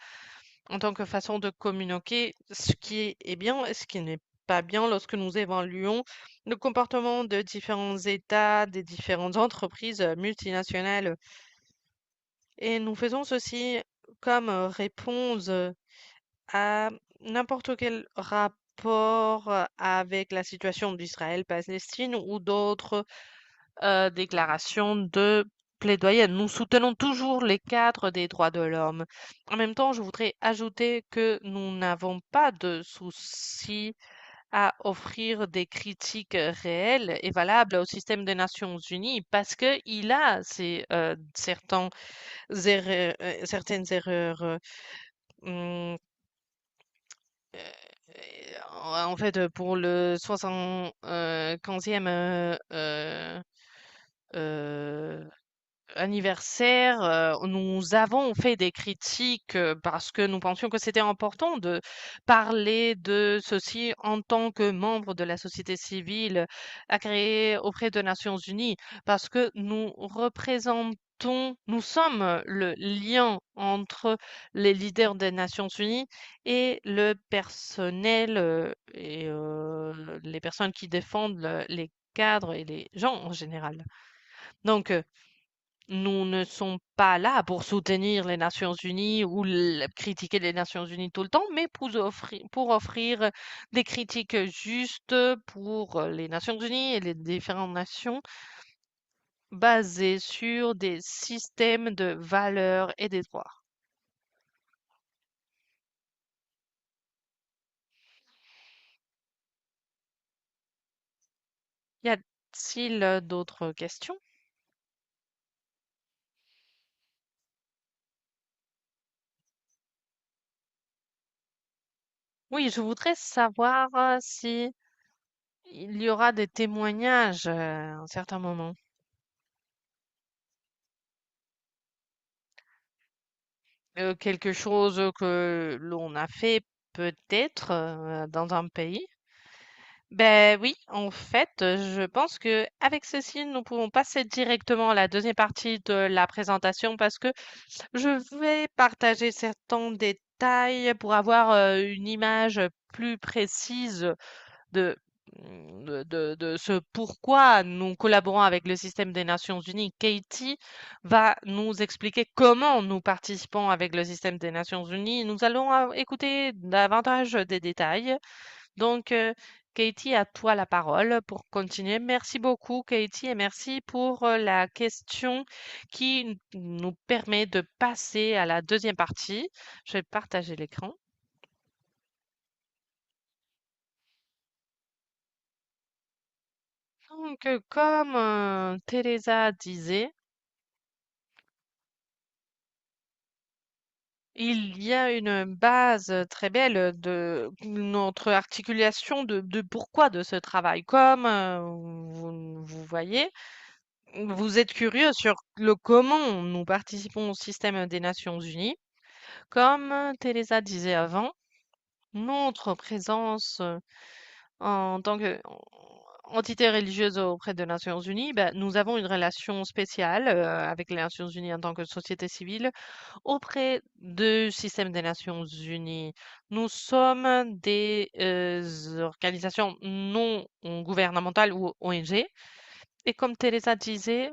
en tant que façon de communiquer ce qui est bien et ce qui n'est pas bien lorsque nous évaluons le comportement de différents États, des différentes entreprises multinationales. Et nous faisons ceci comme réponse à n'importe quel rapport avec la situation d'Israël-Palestine ou d'autres déclarations de plaidoyer. Nous soutenons toujours les cadres des droits de l'homme. En même temps, je voudrais ajouter que nous n'avons pas de souci à offrir des critiques réelles et valables au système des Nations Unies parce que il a certaines erreurs. Hum, En fait, pour le 75e euh, anniversaire, nous avons fait des critiques parce que nous pensions que c'était important de parler de ceci en tant que membre de la société civile agréée auprès des Nations Unies, parce que nous sommes le lien entre les leaders des Nations Unies et le personnel et les personnes qui défendent les cadres et les gens en général. Donc, nous ne sommes pas là pour soutenir les Nations Unies ou critiquer les Nations Unies tout le temps, mais pour offrir des critiques justes pour les Nations Unies et les différentes nations basées sur des systèmes de valeurs et des droits. Y a-t-il d'autres questions? Oui, je voudrais savoir si il y aura des témoignages à un certain moment. Quelque chose que l'on a fait peut-être dans un pays. Ben oui, en fait, je pense que avec ceci, nous pouvons passer directement à la deuxième partie de la présentation parce que je vais partager certains détails pour avoir une image plus précise de, de ce pourquoi nous collaborons avec le système des Nations Unies. Katie va nous expliquer comment nous participons avec le système des Nations Unies. Nous allons écouter davantage des détails. Donc, Katie, à toi la parole pour continuer. Merci beaucoup, Katie, et merci pour la question qui nous permet de passer à la deuxième partie. Je vais partager l'écran. Donc, comme Teresa disait, il y a une base très belle de notre articulation de pourquoi de ce travail. Comme vous voyez, vous êtes curieux sur le comment nous participons au système des Nations Unies. Comme Teresa disait avant, notre présence en tant qu'entité religieuse auprès des Nations Unies, ben, nous avons une relation spéciale avec les Nations Unies en tant que société civile auprès du système des Nations Unies. Nous sommes des organisations non gouvernementales ou ONG. Et comme Teresa disait,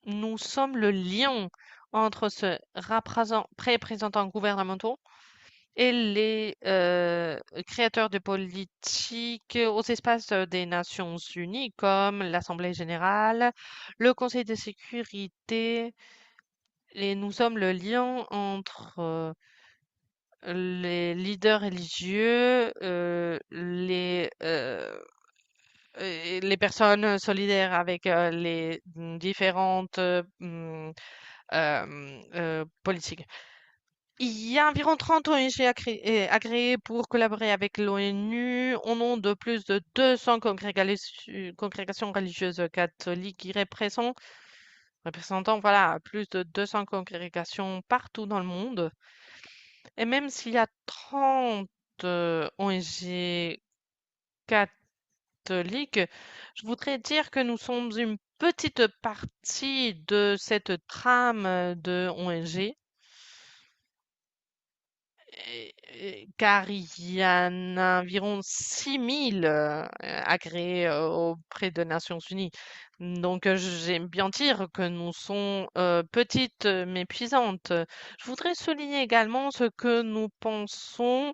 nous sommes le lien entre ce représentants gouvernementaux et les créateurs de politiques aux espaces des Nations Unies, comme l'Assemblée générale, le Conseil de sécurité, et nous sommes le lien entre les leaders religieux, et les personnes solidaires avec les différentes politiques. Il y a environ 30 ONG agréées pour collaborer avec l'ONU au nom de plus de 200 congrégations religieuses catholiques qui représentant voilà, plus de 200 congrégations partout dans le monde. Et même s'il y a 30 ONG catholiques, je voudrais dire que nous sommes une petite partie de cette trame de ONG. car il y en a environ 6000 agréés auprès des Nations Unies. Donc, j'aime bien dire que nous sommes petites mais puissantes. Je voudrais souligner également ce que nous pensons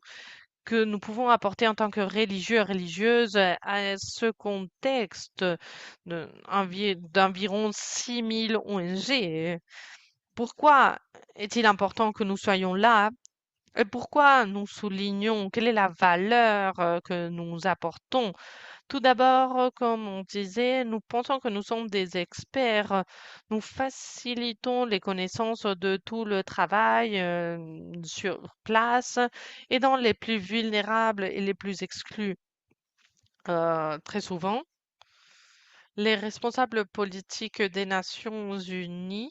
que nous pouvons apporter en tant que religieux, religieuses à ce contexte d'environ 6000 ONG. Pourquoi est-il important que nous soyons là? Et pourquoi nous soulignons quelle est la valeur que nous apportons? Tout d'abord, comme on disait, nous pensons que nous sommes des experts. Nous facilitons les connaissances de tout le travail sur place et dans les plus vulnérables et les plus exclus. Très souvent, les responsables politiques des Nations Unies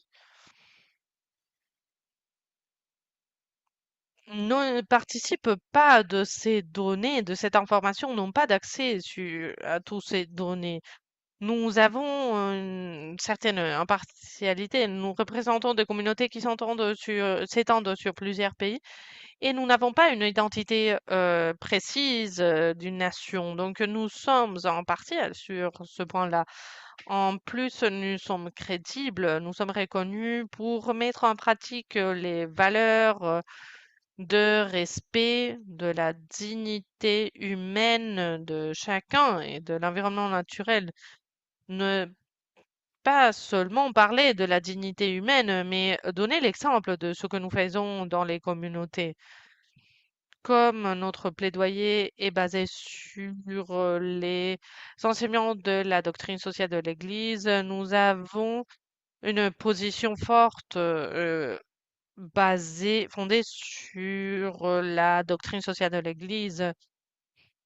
ne participent pas de ces données, de cette information, n'ont pas d'accès à toutes ces données. Nous avons une certaine impartialité. Nous représentons des communautés qui s'étendent sur plusieurs pays et nous n'avons pas une identité précise d'une nation. Donc nous sommes en partie sur ce point-là. En plus, nous sommes crédibles, nous sommes reconnus pour mettre en pratique les valeurs de respect de la dignité humaine de chacun et de l'environnement naturel. Ne pas seulement parler de la dignité humaine, mais donner l'exemple de ce que nous faisons dans les communautés. Comme notre plaidoyer est basé sur les enseignements de la doctrine sociale de l'Église, nous avons une position forte fondée sur la doctrine sociale de l'Église.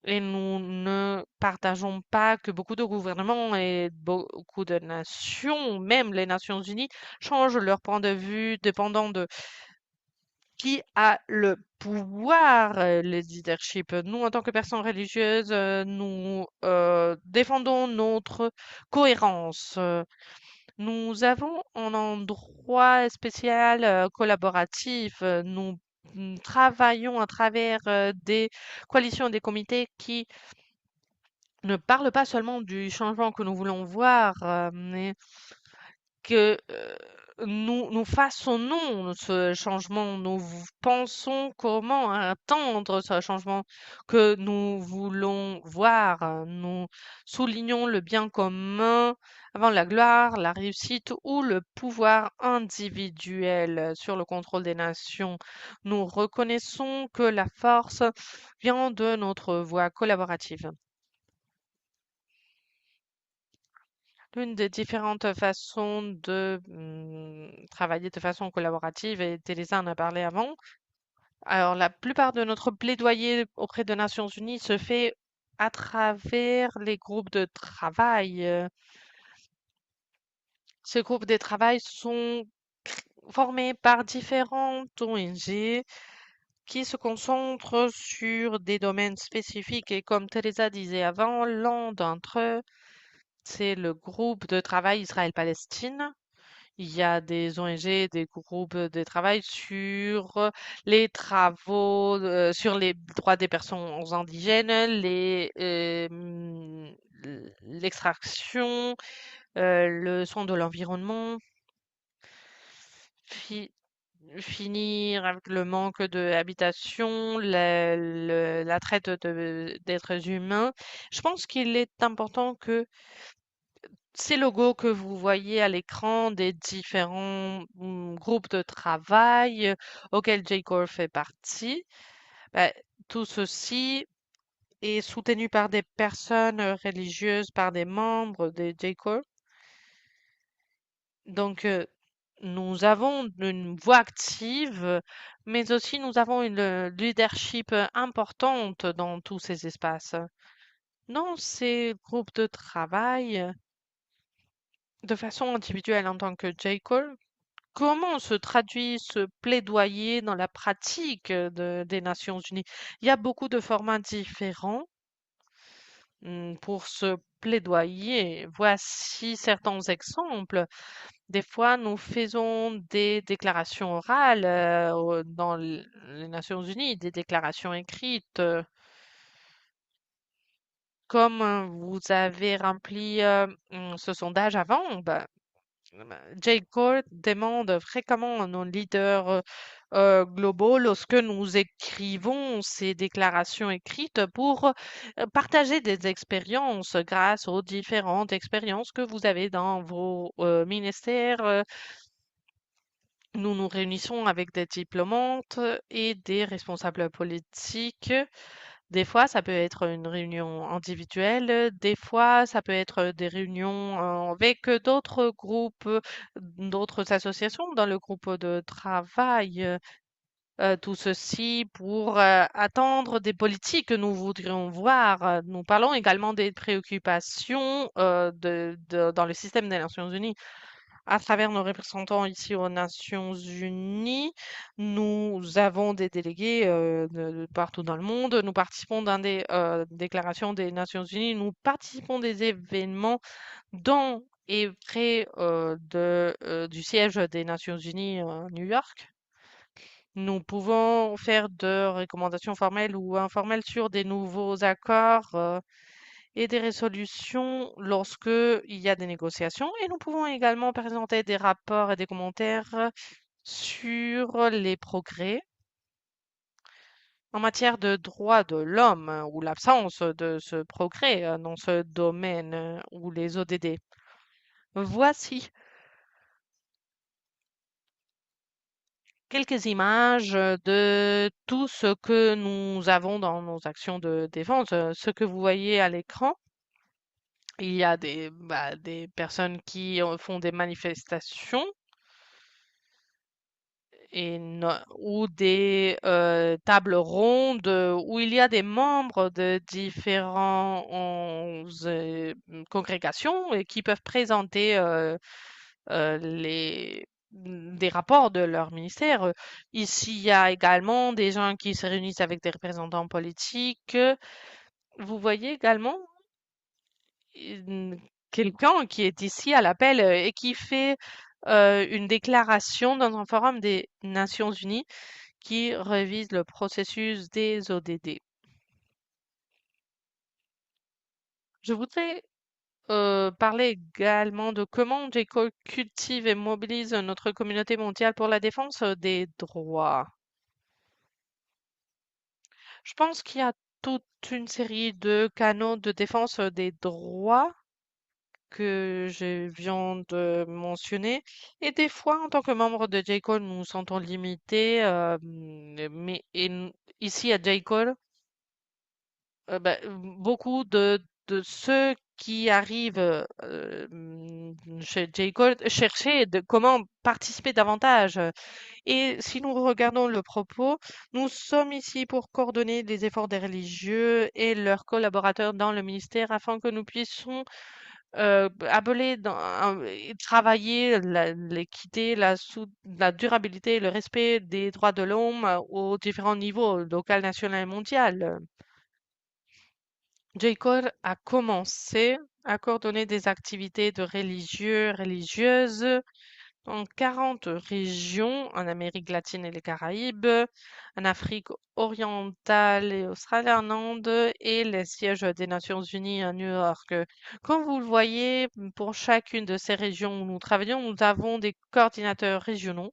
Et nous ne partageons pas que beaucoup de gouvernements et beaucoup de nations, même les Nations Unies, changent leur point de vue dépendant de qui a le pouvoir, le leadership. Nous, en tant que personnes religieuses, nous défendons notre cohérence. Nous avons un endroit spécial collaboratif. Nous travaillons à travers des coalitions, des comités qui ne parlent pas seulement du changement que nous voulons voir, mais que nous façonnons ce changement, pensons comment attendre ce changement que nous voulons voir. Nous soulignons le bien commun avant la gloire, la réussite ou le pouvoir individuel sur le contrôle des nations. Nous reconnaissons que la force vient de notre voie collaborative. L'une des différentes façons de travailler de façon collaborative, et Teresa en a parlé avant. Alors, la plupart de notre plaidoyer auprès des Nations Unies se fait à travers les groupes de travail. Ces groupes de travail sont formés par différentes ONG qui se concentrent sur des domaines spécifiques. Et comme Teresa disait avant, l'un d'entre eux, c'est le groupe de travail Israël-Palestine. Il y a des ONG, des groupes de travail sur les travaux, sur les droits des personnes indigènes, l'extraction, le soin de l'environnement, fi- finir avec le manque d'habitation, la traite d'êtres humains. Je pense qu'il est important que ces logos que vous voyez à l'écran des différents groupes de travail auxquels J-Core fait partie, bah, tout ceci est soutenu par des personnes religieuses, par des membres de J-Core. Donc, nous avons une voix active, mais aussi nous avons une leadership importante dans tous ces espaces. Dans ces groupes de travail, de façon individuelle en tant que J-Core, comment se traduit ce plaidoyer dans la pratique des Nations Unies? Il y a beaucoup de formats différents. pour ce plaidoyer. Voici certains exemples. Des fois, nous faisons des déclarations orales dans les Nations Unies, des déclarations écrites. Comme vous avez rempli ce sondage avant, Jake Cole demande fréquemment à nos leaders globaux, lorsque nous écrivons ces déclarations écrites, pour partager des expériences grâce aux différentes expériences que vous avez dans vos ministères. Nous nous réunissons avec des diplomates et des responsables politiques. Des fois, ça peut être une réunion individuelle, des fois, ça peut être des réunions avec d'autres groupes, d'autres associations dans le groupe de travail. Tout ceci pour attendre des politiques que nous voudrions voir. Nous parlons également des préoccupations dans le système des Nations Unies. À travers nos représentants ici aux Nations Unies, nous avons des délégués de partout dans le monde. Nous participons dans des déclarations des Nations Unies. Nous participons des événements dans et près du siège des Nations Unies à New York. Nous pouvons faire de recommandations formelles ou informelles sur des nouveaux accords et des résolutions lorsque il y a des négociations. Et nous pouvons également présenter des rapports et des commentaires sur les progrès en matière de droits de l'homme ou l'absence de ce progrès dans ce domaine ou les ODD. Voici quelques images de tout ce que nous avons dans nos actions de défense. Ce que vous voyez à l'écran, il y a des personnes qui font des manifestations ou des tables rondes où il y a des membres de différentes congrégations et qui peuvent présenter des rapports de leur ministère. Ici, il y a également des gens qui se réunissent avec des représentants politiques. Vous voyez également quelqu'un qui est ici à l'appel et qui fait une déclaration dans un forum des Nations Unies qui revise le processus des ODD. Je voudrais parler également de comment JCO cultive et mobilise notre communauté mondiale pour la défense des droits. Je pense qu'il y a toute une série de canaux de défense des droits que je viens de mentionner. Et des fois, en tant que membre de JCO, nous nous sentons limités, ici à JCO, beaucoup de ceux qui arrivent chez J. Cole cherchaient comment participer davantage. Et si nous regardons le propos, nous sommes ici pour coordonner les efforts des religieux et leurs collaborateurs dans le ministère afin que nous puissions appeler et travailler l'équité, la durabilité et le respect des droits de l'homme aux différents niveaux, local, national et mondial. J. Cole a commencé à coordonner des activités de religieuses dans 40 régions en Amérique latine et les Caraïbes, en Afrique orientale et australe, en Inde et les sièges des Nations Unies à New York. Comme vous le voyez, pour chacune de ces régions où nous travaillons, nous avons des coordinateurs régionaux.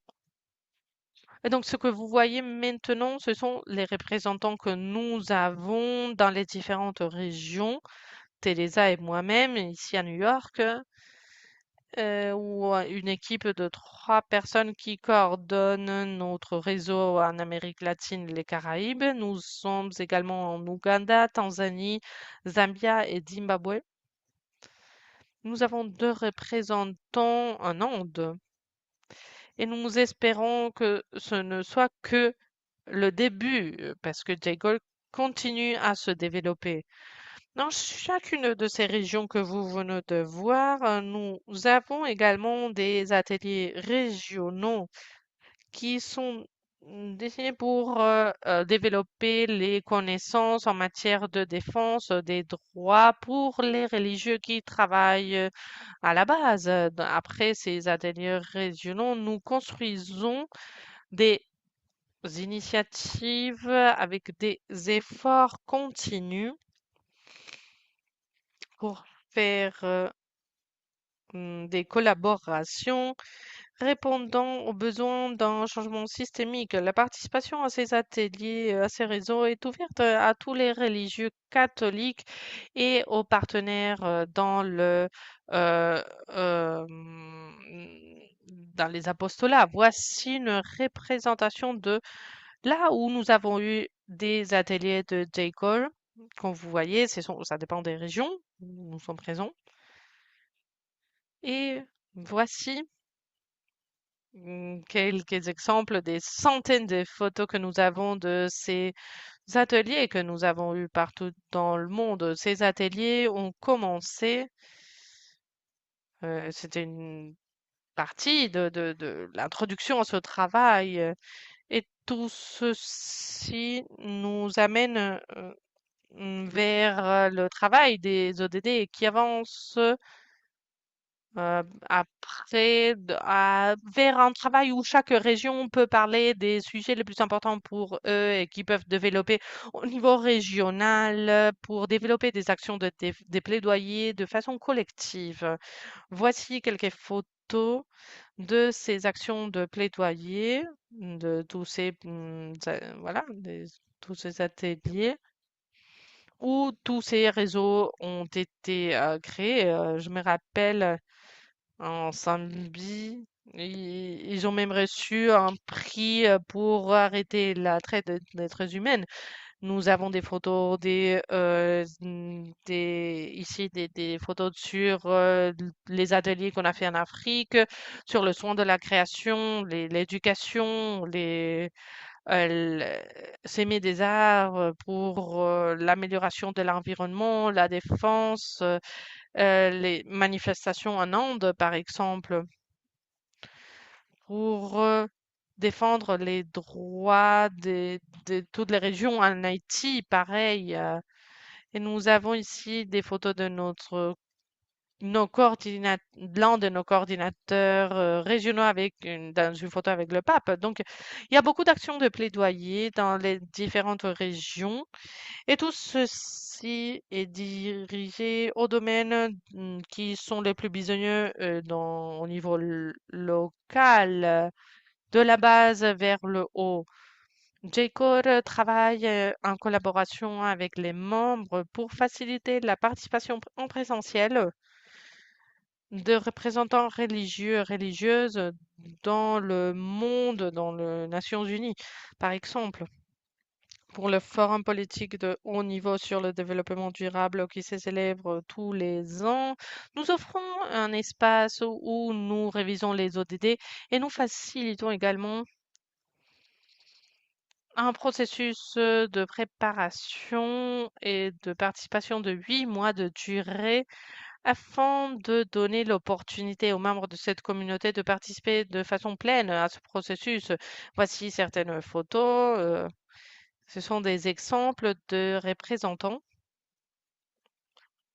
Et donc, ce que vous voyez maintenant, ce sont les représentants que nous avons dans les différentes régions. Teresa et moi-même, ici à New York, ou une équipe de 3 personnes qui coordonnent notre réseau en Amérique latine et les Caraïbes. Nous sommes également en Ouganda, Tanzanie, Zambia et Zimbabwe. Nous avons 2 représentants en Inde et nous espérons que ce ne soit que le début, parce que J-Gold continue à se développer. Dans chacune de ces régions que vous venez de voir, nous avons également des ateliers régionaux qui sont dessiné pour développer les connaissances en matière de défense des droits pour les religieux qui travaillent à la base. Après ces ateliers régionaux, nous construisons des initiatives avec des efforts continus pour faire des collaborations répondant aux besoins d'un changement systémique. La participation à ces ateliers, à ces réseaux est ouverte à tous les religieux catholiques et aux partenaires euh, euh, dans les apostolats. Voici une représentation de là où nous avons eu des ateliers de J-Call. Comme vous voyez, ça dépend des régions où nous sommes présents. Et voici quelques exemples des centaines de photos que nous avons de ces ateliers que nous avons eus partout dans le monde. Ces ateliers ont commencé, c'était une partie de l'introduction à ce travail, et tout ceci nous amène vers le travail des ODD qui avance vers un travail où chaque région peut parler des sujets les plus importants pour eux et qui peuvent développer au niveau régional pour développer des actions des plaidoyers de façon collective. Voici quelques photos de ces actions de plaidoyer, de tous ces, voilà, tous ces ateliers où tous ces réseaux ont été créés. Je me rappelle en Zambie, ils ont même reçu un prix pour arrêter la traite d'êtres humains. Nous avons des photos ici des photos sur les ateliers qu'on a fait en Afrique, sur le soin de la création, l'éducation, s'aimer des arbres pour l'amélioration de l'environnement, la défense, les manifestations en Inde, par exemple, pour défendre les droits de toutes les régions en Haïti, pareil. Et nous avons ici des photos de l'un de nos coordinateurs régionaux dans une photo avec le pape. Donc, il y a beaucoup d'actions de plaidoyer dans les différentes régions et tout ceci est dirigé aux domaines qui sont les plus bisogneux au niveau local, de la base vers le haut. JCOR travaille en collaboration avec les membres pour faciliter la participation en présentiel de représentants religieux et religieuses dans le monde, dans les Nations Unies, par exemple. Pour le forum politique de haut niveau sur le développement durable qui se célèbre tous les ans, nous offrons un espace où nous révisons les ODD et nous facilitons également un processus de préparation et de participation de 8 mois de durée afin de donner l'opportunité aux membres de cette communauté de participer de façon pleine à ce processus. Voici certaines photos. Ce sont des exemples de représentants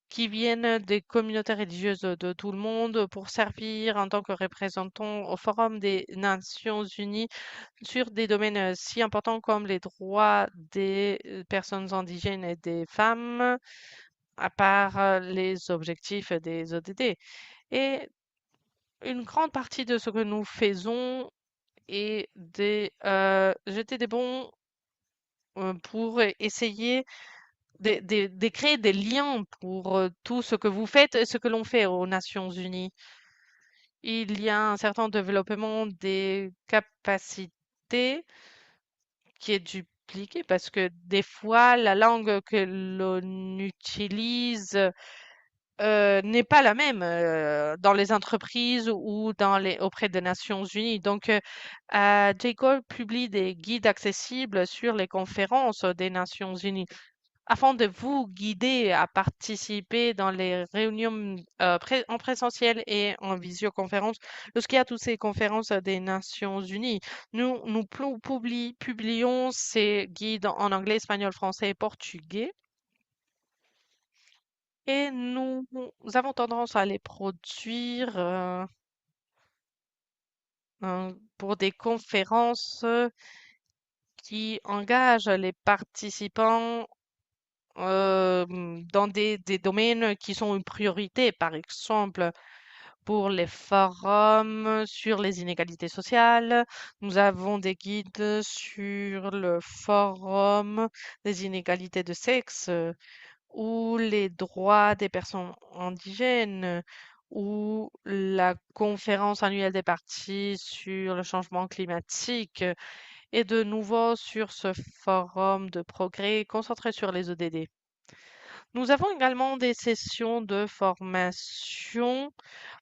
qui viennent des communautés religieuses de tout le monde pour servir en tant que représentants au Forum des Nations Unies sur des domaines si importants comme les droits des personnes indigènes et des femmes, à part les objectifs des ODD. Et une grande partie de ce que nous faisons est de jeter des bons pour essayer de créer des liens pour tout ce que vous faites et ce que l'on fait aux Nations Unies. Il y a un certain développement des capacités qui est dupliqué parce que des fois, la langue que l'on utilise n'est pas la même dans les entreprises ou auprès des Nations Unies. Donc, J. Cole publie des guides accessibles sur les conférences des Nations Unies. afin de vous guider à participer dans les réunions en présentiel et en visioconférence. Lorsqu'il y a toutes ces conférences des Nations Unies, nous publions ces guides en anglais, espagnol, français et portugais. Et nous avons tendance à les produire pour des conférences qui engagent les participants dans des domaines qui sont une priorité. Par exemple, pour les forums sur les inégalités sociales, nous avons des guides sur le forum des inégalités de sexe ou les droits des personnes indigènes ou la conférence annuelle des partis sur le changement climatique et de nouveau sur ce forum de progrès concentré sur les ODD. Nous avons également des sessions de formation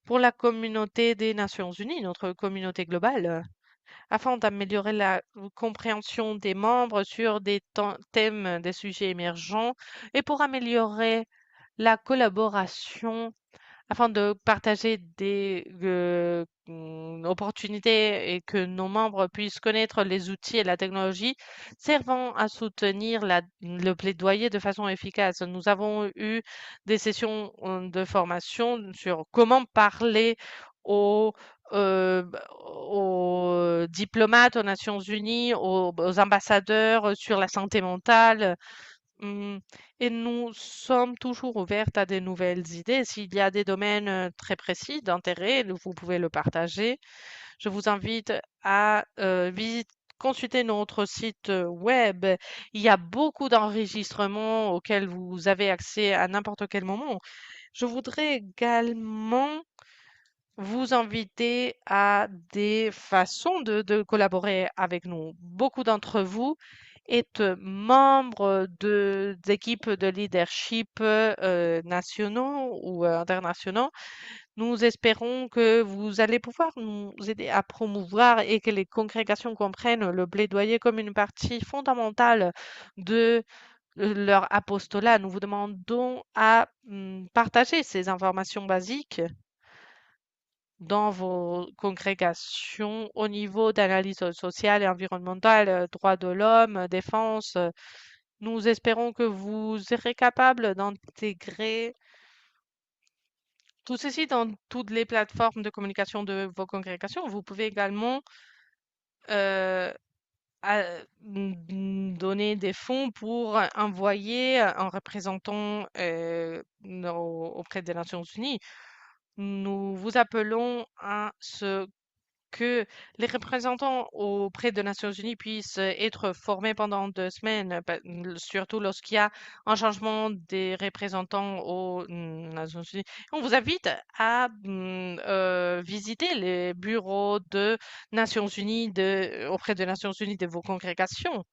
pour la communauté des Nations Unies, notre communauté globale, afin d'améliorer la compréhension des membres sur des thèmes, des sujets émergents et pour améliorer la collaboration afin de partager des opportunités et que nos membres puissent connaître les outils et la technologie servant à soutenir le plaidoyer de façon efficace. Nous avons eu des sessions de formation sur comment parler aux, aux diplomates aux Nations Unies, aux ambassadeurs sur la santé mentale. Mmh, et nous sommes toujours ouvertes à des nouvelles idées. S'il y a des domaines très précis d'intérêt, vous pouvez le partager. Je vous invite à consulter notre site web. Il y a beaucoup d'enregistrements auxquels vous avez accès à n'importe quel moment. Je voudrais également vous inviter à des façons de collaborer avec nous. Beaucoup d'entre vous êtes membres d'équipes de leadership nationaux ou internationaux. Nous espérons que vous allez pouvoir nous aider à promouvoir et que les congrégations comprennent le plaidoyer comme une partie fondamentale de leur apostolat. Nous vous demandons à partager ces informations basiques dans vos congrégations au niveau d'analyse sociale et environnementale, droits de l'homme, défense. Nous espérons que vous serez capable d'intégrer tout ceci dans toutes les plateformes de communication de vos congrégations. Vous pouvez également euh, donner des fonds pour envoyer un représentant auprès des Nations Unies. Nous vous appelons à ce que les représentants auprès des Nations Unies puissent être formés pendant 2 semaines, surtout lorsqu'il y a un changement des représentants aux Nations Unies. On vous invite à visiter les bureaux de Nations Unies auprès des Nations Unies de vos congrégations.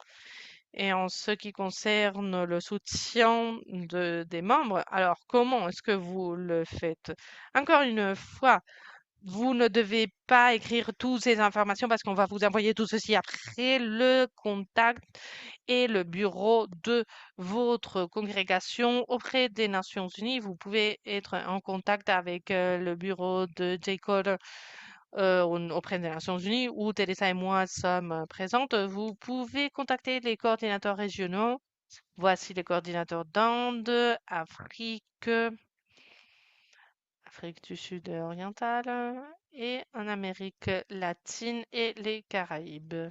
Et en ce qui concerne le soutien des membres, alors comment est-ce que vous le faites? Encore une fois, vous ne devez pas écrire toutes ces informations parce qu'on va vous envoyer tout ceci après. Le contact et le bureau de votre congrégation auprès des Nations Unies. Vous pouvez être en contact avec le bureau de J-Code auprès des Nations Unies où Teresa et moi sommes présentes. Vous pouvez contacter les coordinateurs régionaux. Voici les coordinateurs d'Inde, Afrique du Sud orientale et en Amérique latine et les Caraïbes.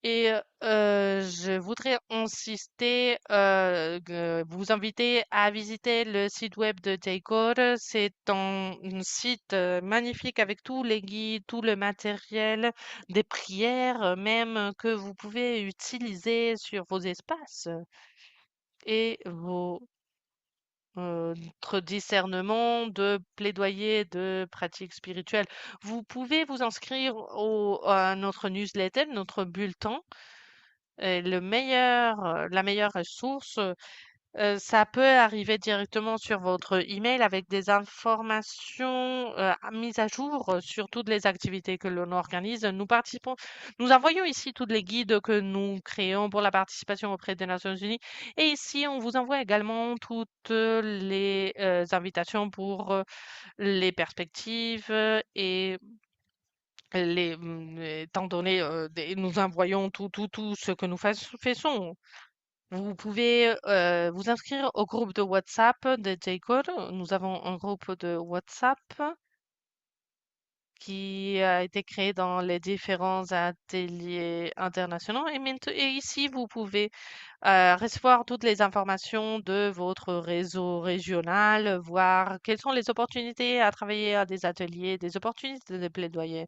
Et je voudrais insister, vous inviter à visiter le site web de J-Code. C'est un site magnifique avec tous les guides, tout le matériel, des prières même que vous pouvez utiliser sur vos espaces et votre discernement de plaidoyer de pratiques spirituelles. Vous pouvez vous inscrire à notre newsletter, notre bulletin. La meilleure ressource Ça peut arriver directement sur votre email avec des informations mises à jour sur toutes les activités que l'on organise. Nous envoyons ici tous les guides que nous créons pour la participation auprès des Nations Unies. Et ici, on vous envoie également toutes les invitations pour les perspectives et étant donné, nous envoyons tout ce que nous faisons. Vous pouvez vous inscrire au groupe de WhatsApp de J-Code. Nous avons un groupe de WhatsApp qui a été créé dans les différents ateliers internationaux. Et ici, vous pouvez recevoir toutes les informations de votre réseau régional, voir quelles sont les opportunités à travailler à des ateliers, des opportunités de plaidoyer.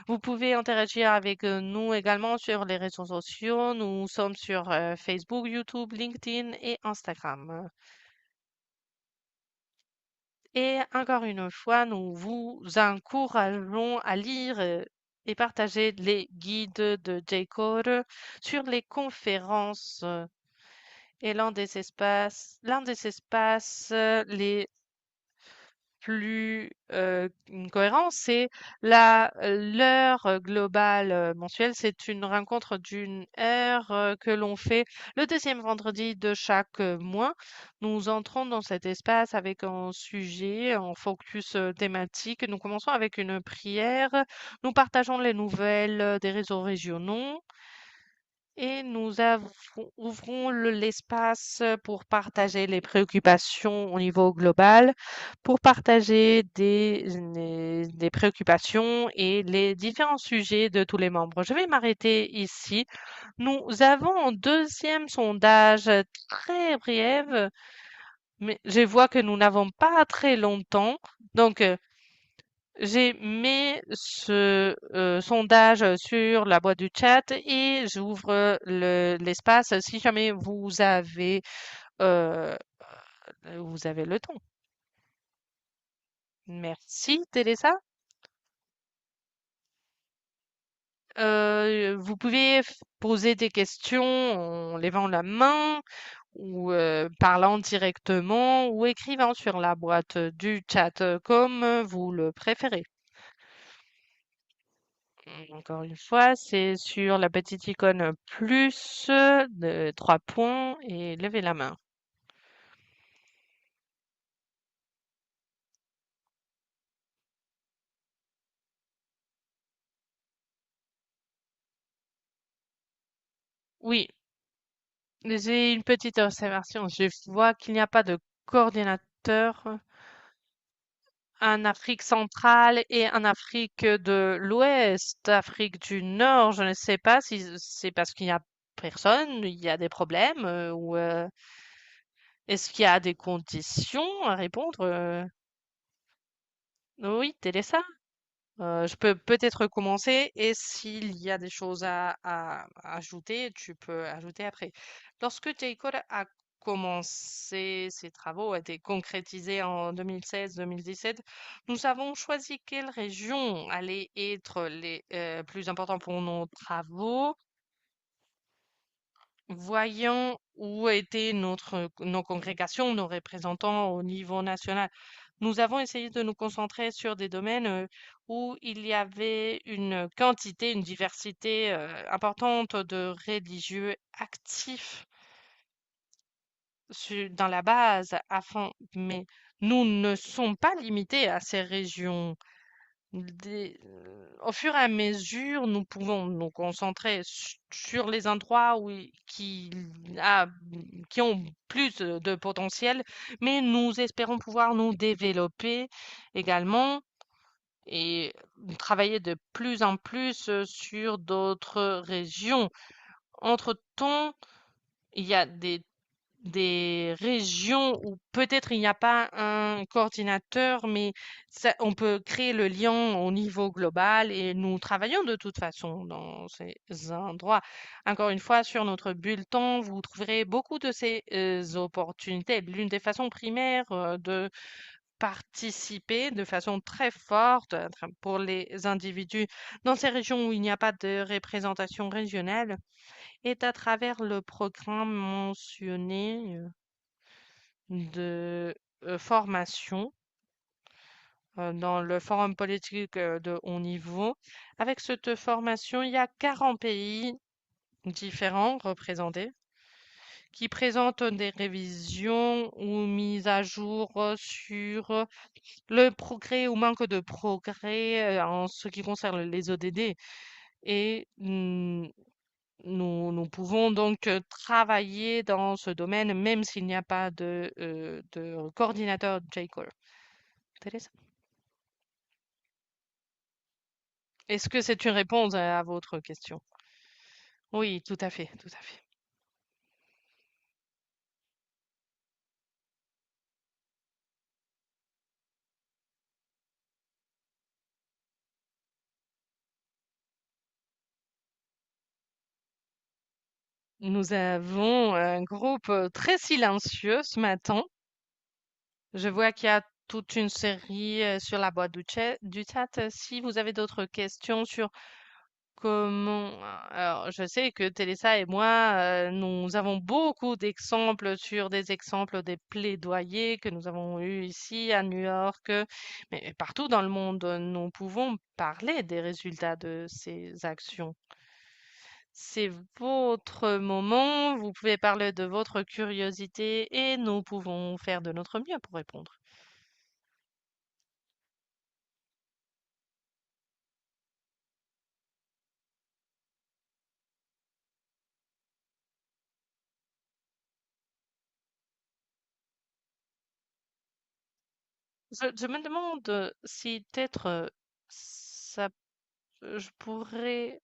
Vous pouvez interagir avec nous également sur les réseaux sociaux. Nous sommes sur Facebook, YouTube, LinkedIn et Instagram. Et encore une fois, nous vous encourageons à lire et partager les guides de J-Code sur les conférences. Et l'un des espaces les plus cohérent, c'est l'heure globale mensuelle. C'est une rencontre d'une heure que l'on fait le deuxième vendredi de chaque mois. Nous entrons dans cet espace avec un sujet, un focus thématique. Nous commençons avec une prière. Nous partageons les nouvelles des réseaux régionaux. Et ouvrons l'espace pour partager les préoccupations au niveau global, pour partager des préoccupations et les différents sujets de tous les membres. Je vais m'arrêter ici. Nous avons un deuxième sondage très bref, mais je vois que nous n'avons pas très longtemps. Donc, j'ai mis ce sondage sur la boîte du chat et j'ouvre l'espace si jamais euh, vous avez le temps. Merci, Teresa. Vous pouvez poser des questions en levant la main ou parlant directement ou écrivant sur la boîte du chat comme vous le préférez. Encore une fois, c'est sur la petite icône plus de 3 points et levez la main. Oui, j'ai une petite observation. Je vois qu'il n'y a pas de coordinateur en Afrique centrale et en Afrique de l'Ouest, Afrique du Nord. Je ne sais pas si c'est parce qu'il n'y a personne, il y a des problèmes ou est-ce qu'il y a des conditions à répondre? Oui, Télé. Je peux peut-être commencer et s'il y a des choses à ajouter, tu peux ajouter après. Lorsque J-Code a commencé ses travaux, a été concrétisé en 2016-2017, nous avons choisi quelles régions allaient être les plus importantes pour nos travaux, voyant où étaient nos congrégations, nos représentants au niveau national. Nous avons essayé de nous concentrer sur des domaines où il y avait une quantité, une diversité importante de religieux actifs dans la base, mais nous ne sommes pas limités à ces régions. Au fur et à mesure, nous pouvons nous concentrer sur les endroits a- qui ont plus de potentiel, mais nous espérons pouvoir nous développer également et travailler de plus en plus sur d'autres régions. Entre-temps, il y a des régions où peut-être il n'y a pas un coordinateur, mais on peut créer le lien au niveau global et nous travaillons de toute façon dans ces endroits. Encore une fois, sur notre bulletin, vous trouverez beaucoup de ces opportunités. L'une des façons primaires de participer de façon très forte pour les individus dans ces régions où il n'y a pas de représentation régionale est à travers le programme mentionné. de formation dans le forum politique de haut niveau. Avec cette formation, il y a 40 pays différents représentés qui présentent des révisions ou mises à jour sur le progrès ou manque de progrès en ce qui concerne les ODD. Et nous pouvons donc travailler dans ce domaine même s'il n'y a pas de coordinateur J-Call. Intéressant. Est-ce que c'est une réponse à votre question? Oui, tout à fait, tout à fait. Nous avons un groupe très silencieux ce matin. Je vois qu'il y a toute une série sur la boîte du chat. Si vous avez d'autres questions sur comment... Alors, je sais que Télessa et moi, nous avons beaucoup d'exemples sur des exemples des plaidoyers que nous avons eus ici à New York, mais partout dans le monde, nous pouvons parler des résultats de ces actions. C'est votre moment, vous pouvez parler de votre curiosité et nous pouvons faire de notre mieux pour répondre. Je me demande si peut-être ça, je pourrais,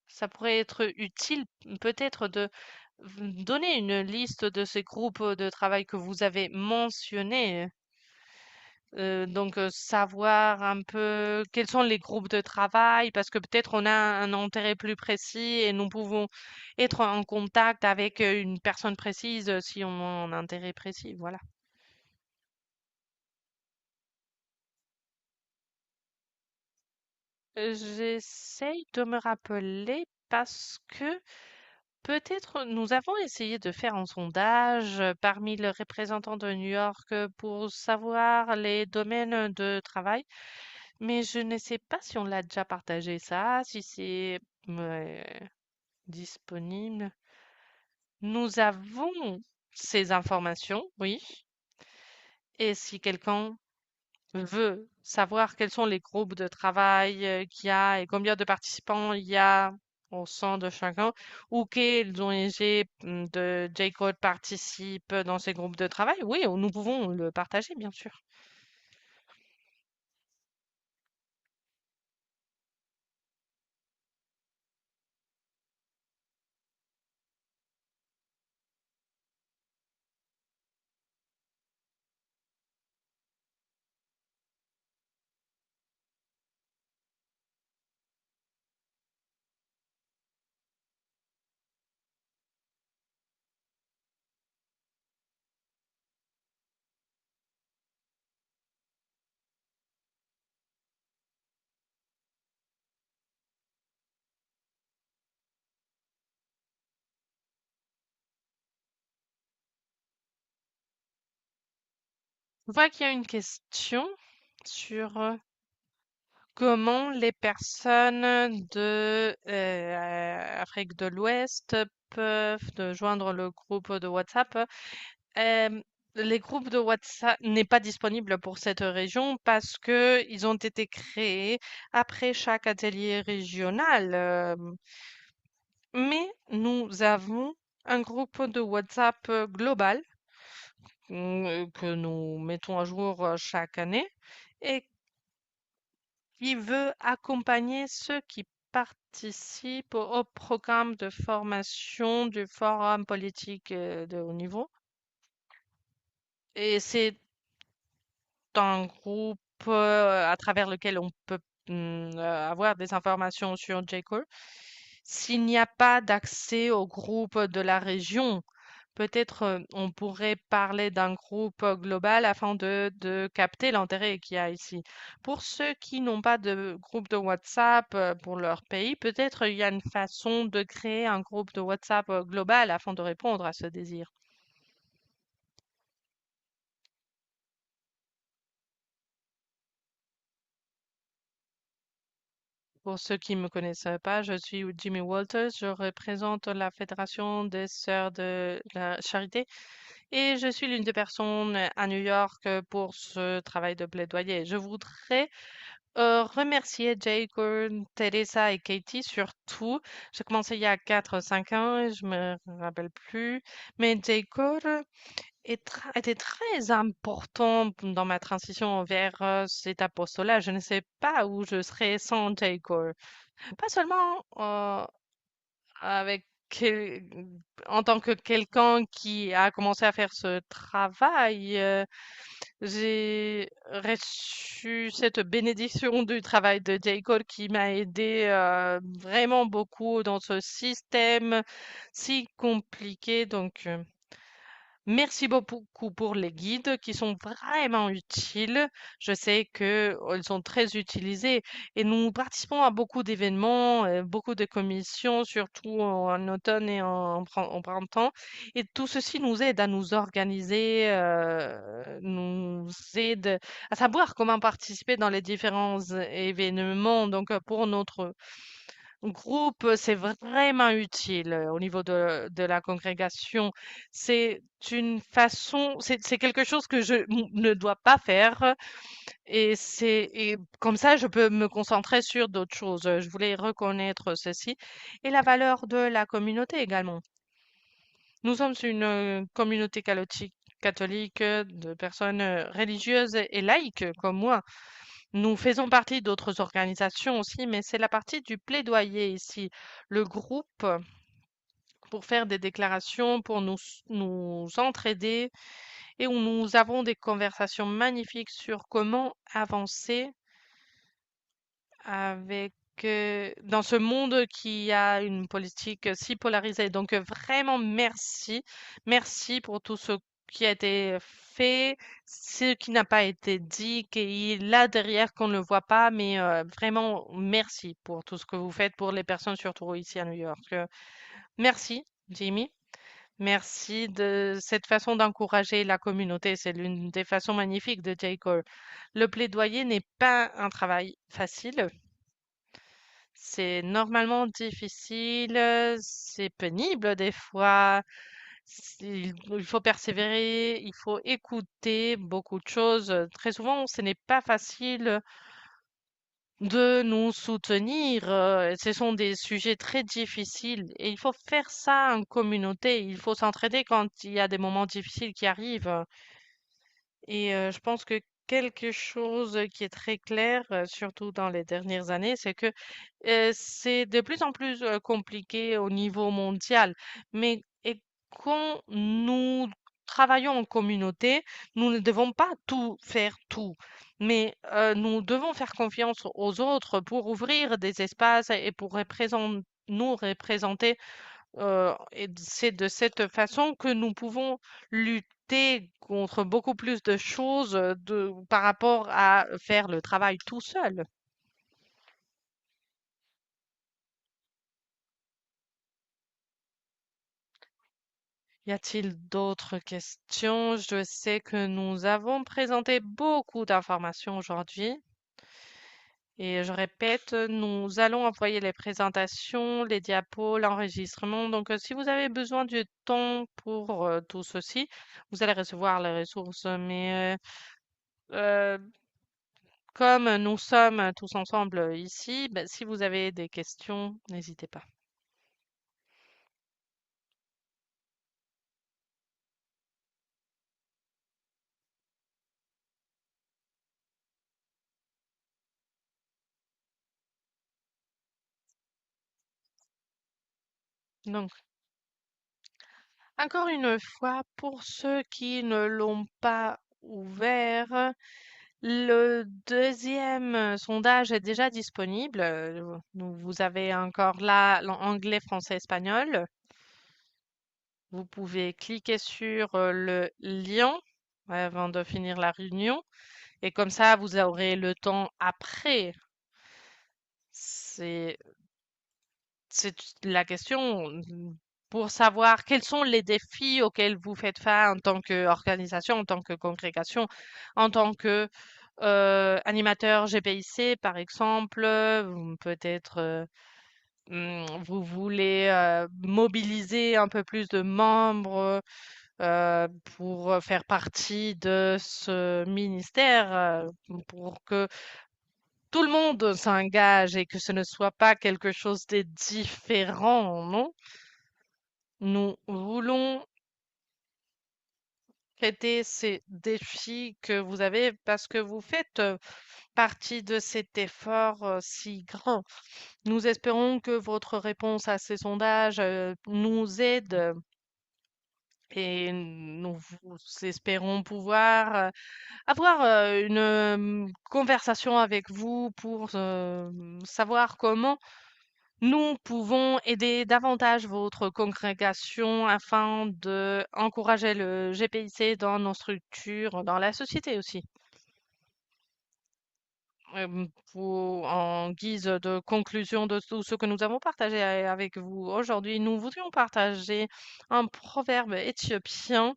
ça pourrait être utile peut-être de donner une liste de ces groupes de travail que vous avez mentionnés. Donc, savoir un peu quels sont les groupes de travail, parce que peut-être on a un intérêt plus précis et nous pouvons être en contact avec une personne précise si on a un intérêt précis. Voilà. J'essaye de me rappeler parce que peut-être nous avons essayé de faire un sondage parmi les représentants de New York pour savoir les domaines de travail, mais je ne sais pas si on l'a déjà partagé ça, si c'est disponible. Nous avons ces informations, oui, et si quelqu'un veut savoir quels sont les groupes de travail qu'il y a et combien de participants il y a au sein de chacun, ou quels ONG de J-Code participent dans ces groupes de travail, oui, nous pouvons le partager, bien sûr. Je vois qu'il y a une question sur comment les personnes de Afrique de l'Ouest peuvent joindre le groupe de WhatsApp. Euh, les groupes de WhatsApp n'est pas disponible pour cette région parce que ils ont été créés après chaque atelier régional. Mais nous avons un groupe de WhatsApp global que nous mettons à jour chaque année et qui veut accompagner ceux qui participent au programme de formation du Forum politique de haut niveau. Et c'est un groupe à travers lequel on peut avoir des informations sur J-Call. S'il n'y a pas d'accès au groupe de la région, peut-être on pourrait parler d'un groupe global afin de capter l'intérêt qu'il y a ici. Pour ceux qui n'ont pas de groupe de WhatsApp pour leur pays, peut-être il y a une façon de créer un groupe de WhatsApp global afin de répondre à ce désir. Pour ceux qui me connaissent pas, je suis Jimmy Walters. Je représente la Fédération des Sœurs de la Charité et je suis l'une des personnes à New York pour ce travail de plaidoyer. Je voudrais remercier Jake, Teresa et Katie surtout. J'ai commencé il y a 4 ou 5 ans, et je me rappelle plus. Mais Jake était très important dans ma transition vers cet apostolat. Je ne sais pas où je serais sans Jake. Pas seulement avec en tant que quelqu'un qui a commencé à faire ce travail, j'ai reçu cette bénédiction du travail de J. Cole qui m'a aidé vraiment beaucoup dans ce système si compliqué. Donc, merci beaucoup pour les guides qui sont vraiment utiles. Je sais que ils sont très utilisés et nous participons à beaucoup d'événements, beaucoup de commissions, surtout en automne et en printemps. Et tout ceci nous aide à nous organiser, nous aide à savoir comment participer dans les différents événements. Donc, pour notre groupe, c'est vraiment utile au niveau de la congrégation. C'est une façon, c'est quelque chose que je ne dois pas faire et comme ça, je peux me concentrer sur d'autres choses. Je voulais reconnaître ceci et la valeur de la communauté également. Nous sommes une communauté catholique de personnes religieuses et laïques comme moi. Nous faisons partie d'autres organisations aussi, mais c'est la partie du plaidoyer ici. Le groupe pour faire des déclarations, pour nous entraider et où nous avons des conversations magnifiques sur comment avancer avec dans ce monde qui a une politique si polarisée. Donc vraiment merci, merci pour tout ce qui a été fait, ce qui n'a pas été dit, qui est là derrière qu'on ne le voit pas, mais vraiment merci pour tout ce que vous faites pour les personnes surtout ici à New York. Merci, Jimmy. Merci de cette façon d'encourager la communauté. C'est l'une des façons magnifiques de J. Cole. Le plaidoyer n'est pas un travail facile. C'est normalement difficile, c'est pénible des fois. Il faut persévérer, il faut écouter beaucoup de choses. Très souvent, ce n'est pas facile de nous soutenir. Ce sont des sujets très difficiles et il faut faire ça en communauté. Il faut s'entraider quand il y a des moments difficiles qui arrivent. Et je pense que quelque chose qui est très clair, surtout dans les dernières années, c'est que c'est de plus en plus compliqué au niveau mondial. Mais et quand nous travaillons en communauté, nous ne devons pas tout faire tout, mais nous devons faire confiance aux autres pour ouvrir des espaces et pour nous représenter et c'est de cette façon que nous pouvons lutter contre beaucoup plus de choses par rapport à faire le travail tout seul. Y a-t-il d'autres questions? Je sais que nous avons présenté beaucoup d'informations aujourd'hui. Et je répète, nous allons envoyer les présentations, les diapos, l'enregistrement. Donc, si vous avez besoin du temps pour tout ceci, vous allez recevoir les ressources. Mais comme nous sommes tous ensemble ici, ben, si vous avez des questions, n'hésitez pas. Donc, encore une fois, pour ceux qui ne l'ont pas ouvert, le deuxième sondage est déjà disponible. Vous avez encore là l'anglais, français, espagnol. Vous pouvez cliquer sur le lien avant de finir la réunion et comme ça, vous aurez le temps après. C'est C'est la question pour savoir quels sont les défis auxquels vous faites face en tant qu'organisation, en tant que congrégation, en tant que animateur GPIC, par exemple, peut-être vous voulez mobiliser un peu plus de membres pour faire partie de ce ministère, pour que tout le monde s'engage et que ce ne soit pas quelque chose de différent, non? Nous voulons traiter ces défis que vous avez parce que vous faites partie de cet effort si grand. Nous espérons que votre réponse à ces sondages nous aide et nous espérons pouvoir avoir une conversation avec vous pour savoir comment nous pouvons aider davantage votre congrégation afin de encourager le GPIC dans nos structures, dans la société aussi. En guise de conclusion de tout ce que nous avons partagé avec vous aujourd'hui, nous voudrions partager un proverbe éthiopien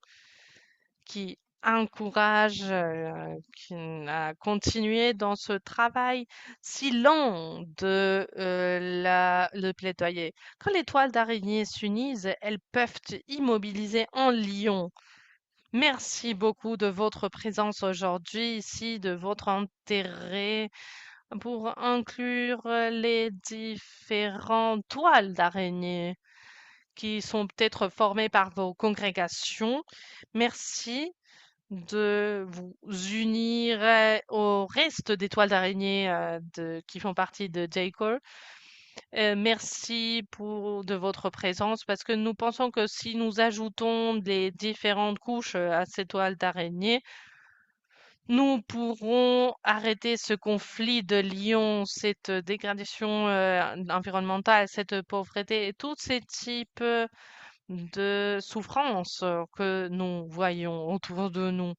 qui encourage à continuer dans ce travail si lent de le plaidoyer. Quand les toiles d'araignée s'unissent, elles peuvent immobiliser un lion. Merci beaucoup de votre présence aujourd'hui ici, de votre intérêt pour inclure les différentes toiles d'araignée qui sont peut-être formées par vos congrégations. Merci de vous unir au reste des toiles d'araignée qui font partie de J-Core. Merci de votre présence parce que nous pensons que si nous ajoutons les différentes couches à ces toiles d'araignée, nous pourrons arrêter ce conflit de lions, cette dégradation environnementale, cette pauvreté et tous ces types de souffrances que nous voyons autour de nous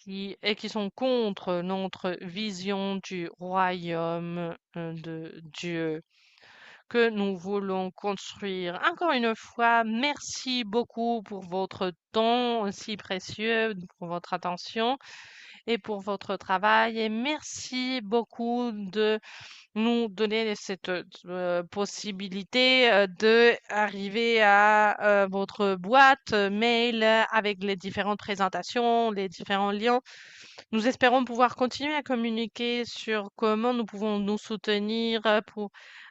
qui sont contre notre vision du royaume de Dieu que nous voulons construire. Encore une fois, merci beaucoup pour votre temps si précieux, pour votre attention et pour votre travail. Et merci beaucoup de nous donner cette possibilité de arriver à votre boîte mail avec les différentes présentations, les différents liens. Nous espérons pouvoir continuer à communiquer sur comment nous pouvons nous soutenir pour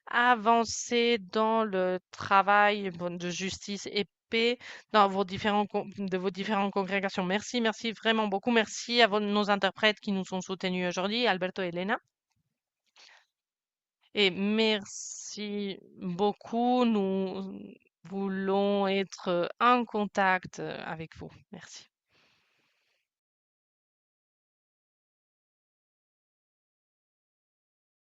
avancer dans le travail de justice et paix dans de vos différentes congrégations. Merci, merci vraiment beaucoup. Merci à nos interprètes qui nous ont soutenus aujourd'hui, Alberto et Elena. Et merci beaucoup. Nous voulons être en contact avec vous. Merci.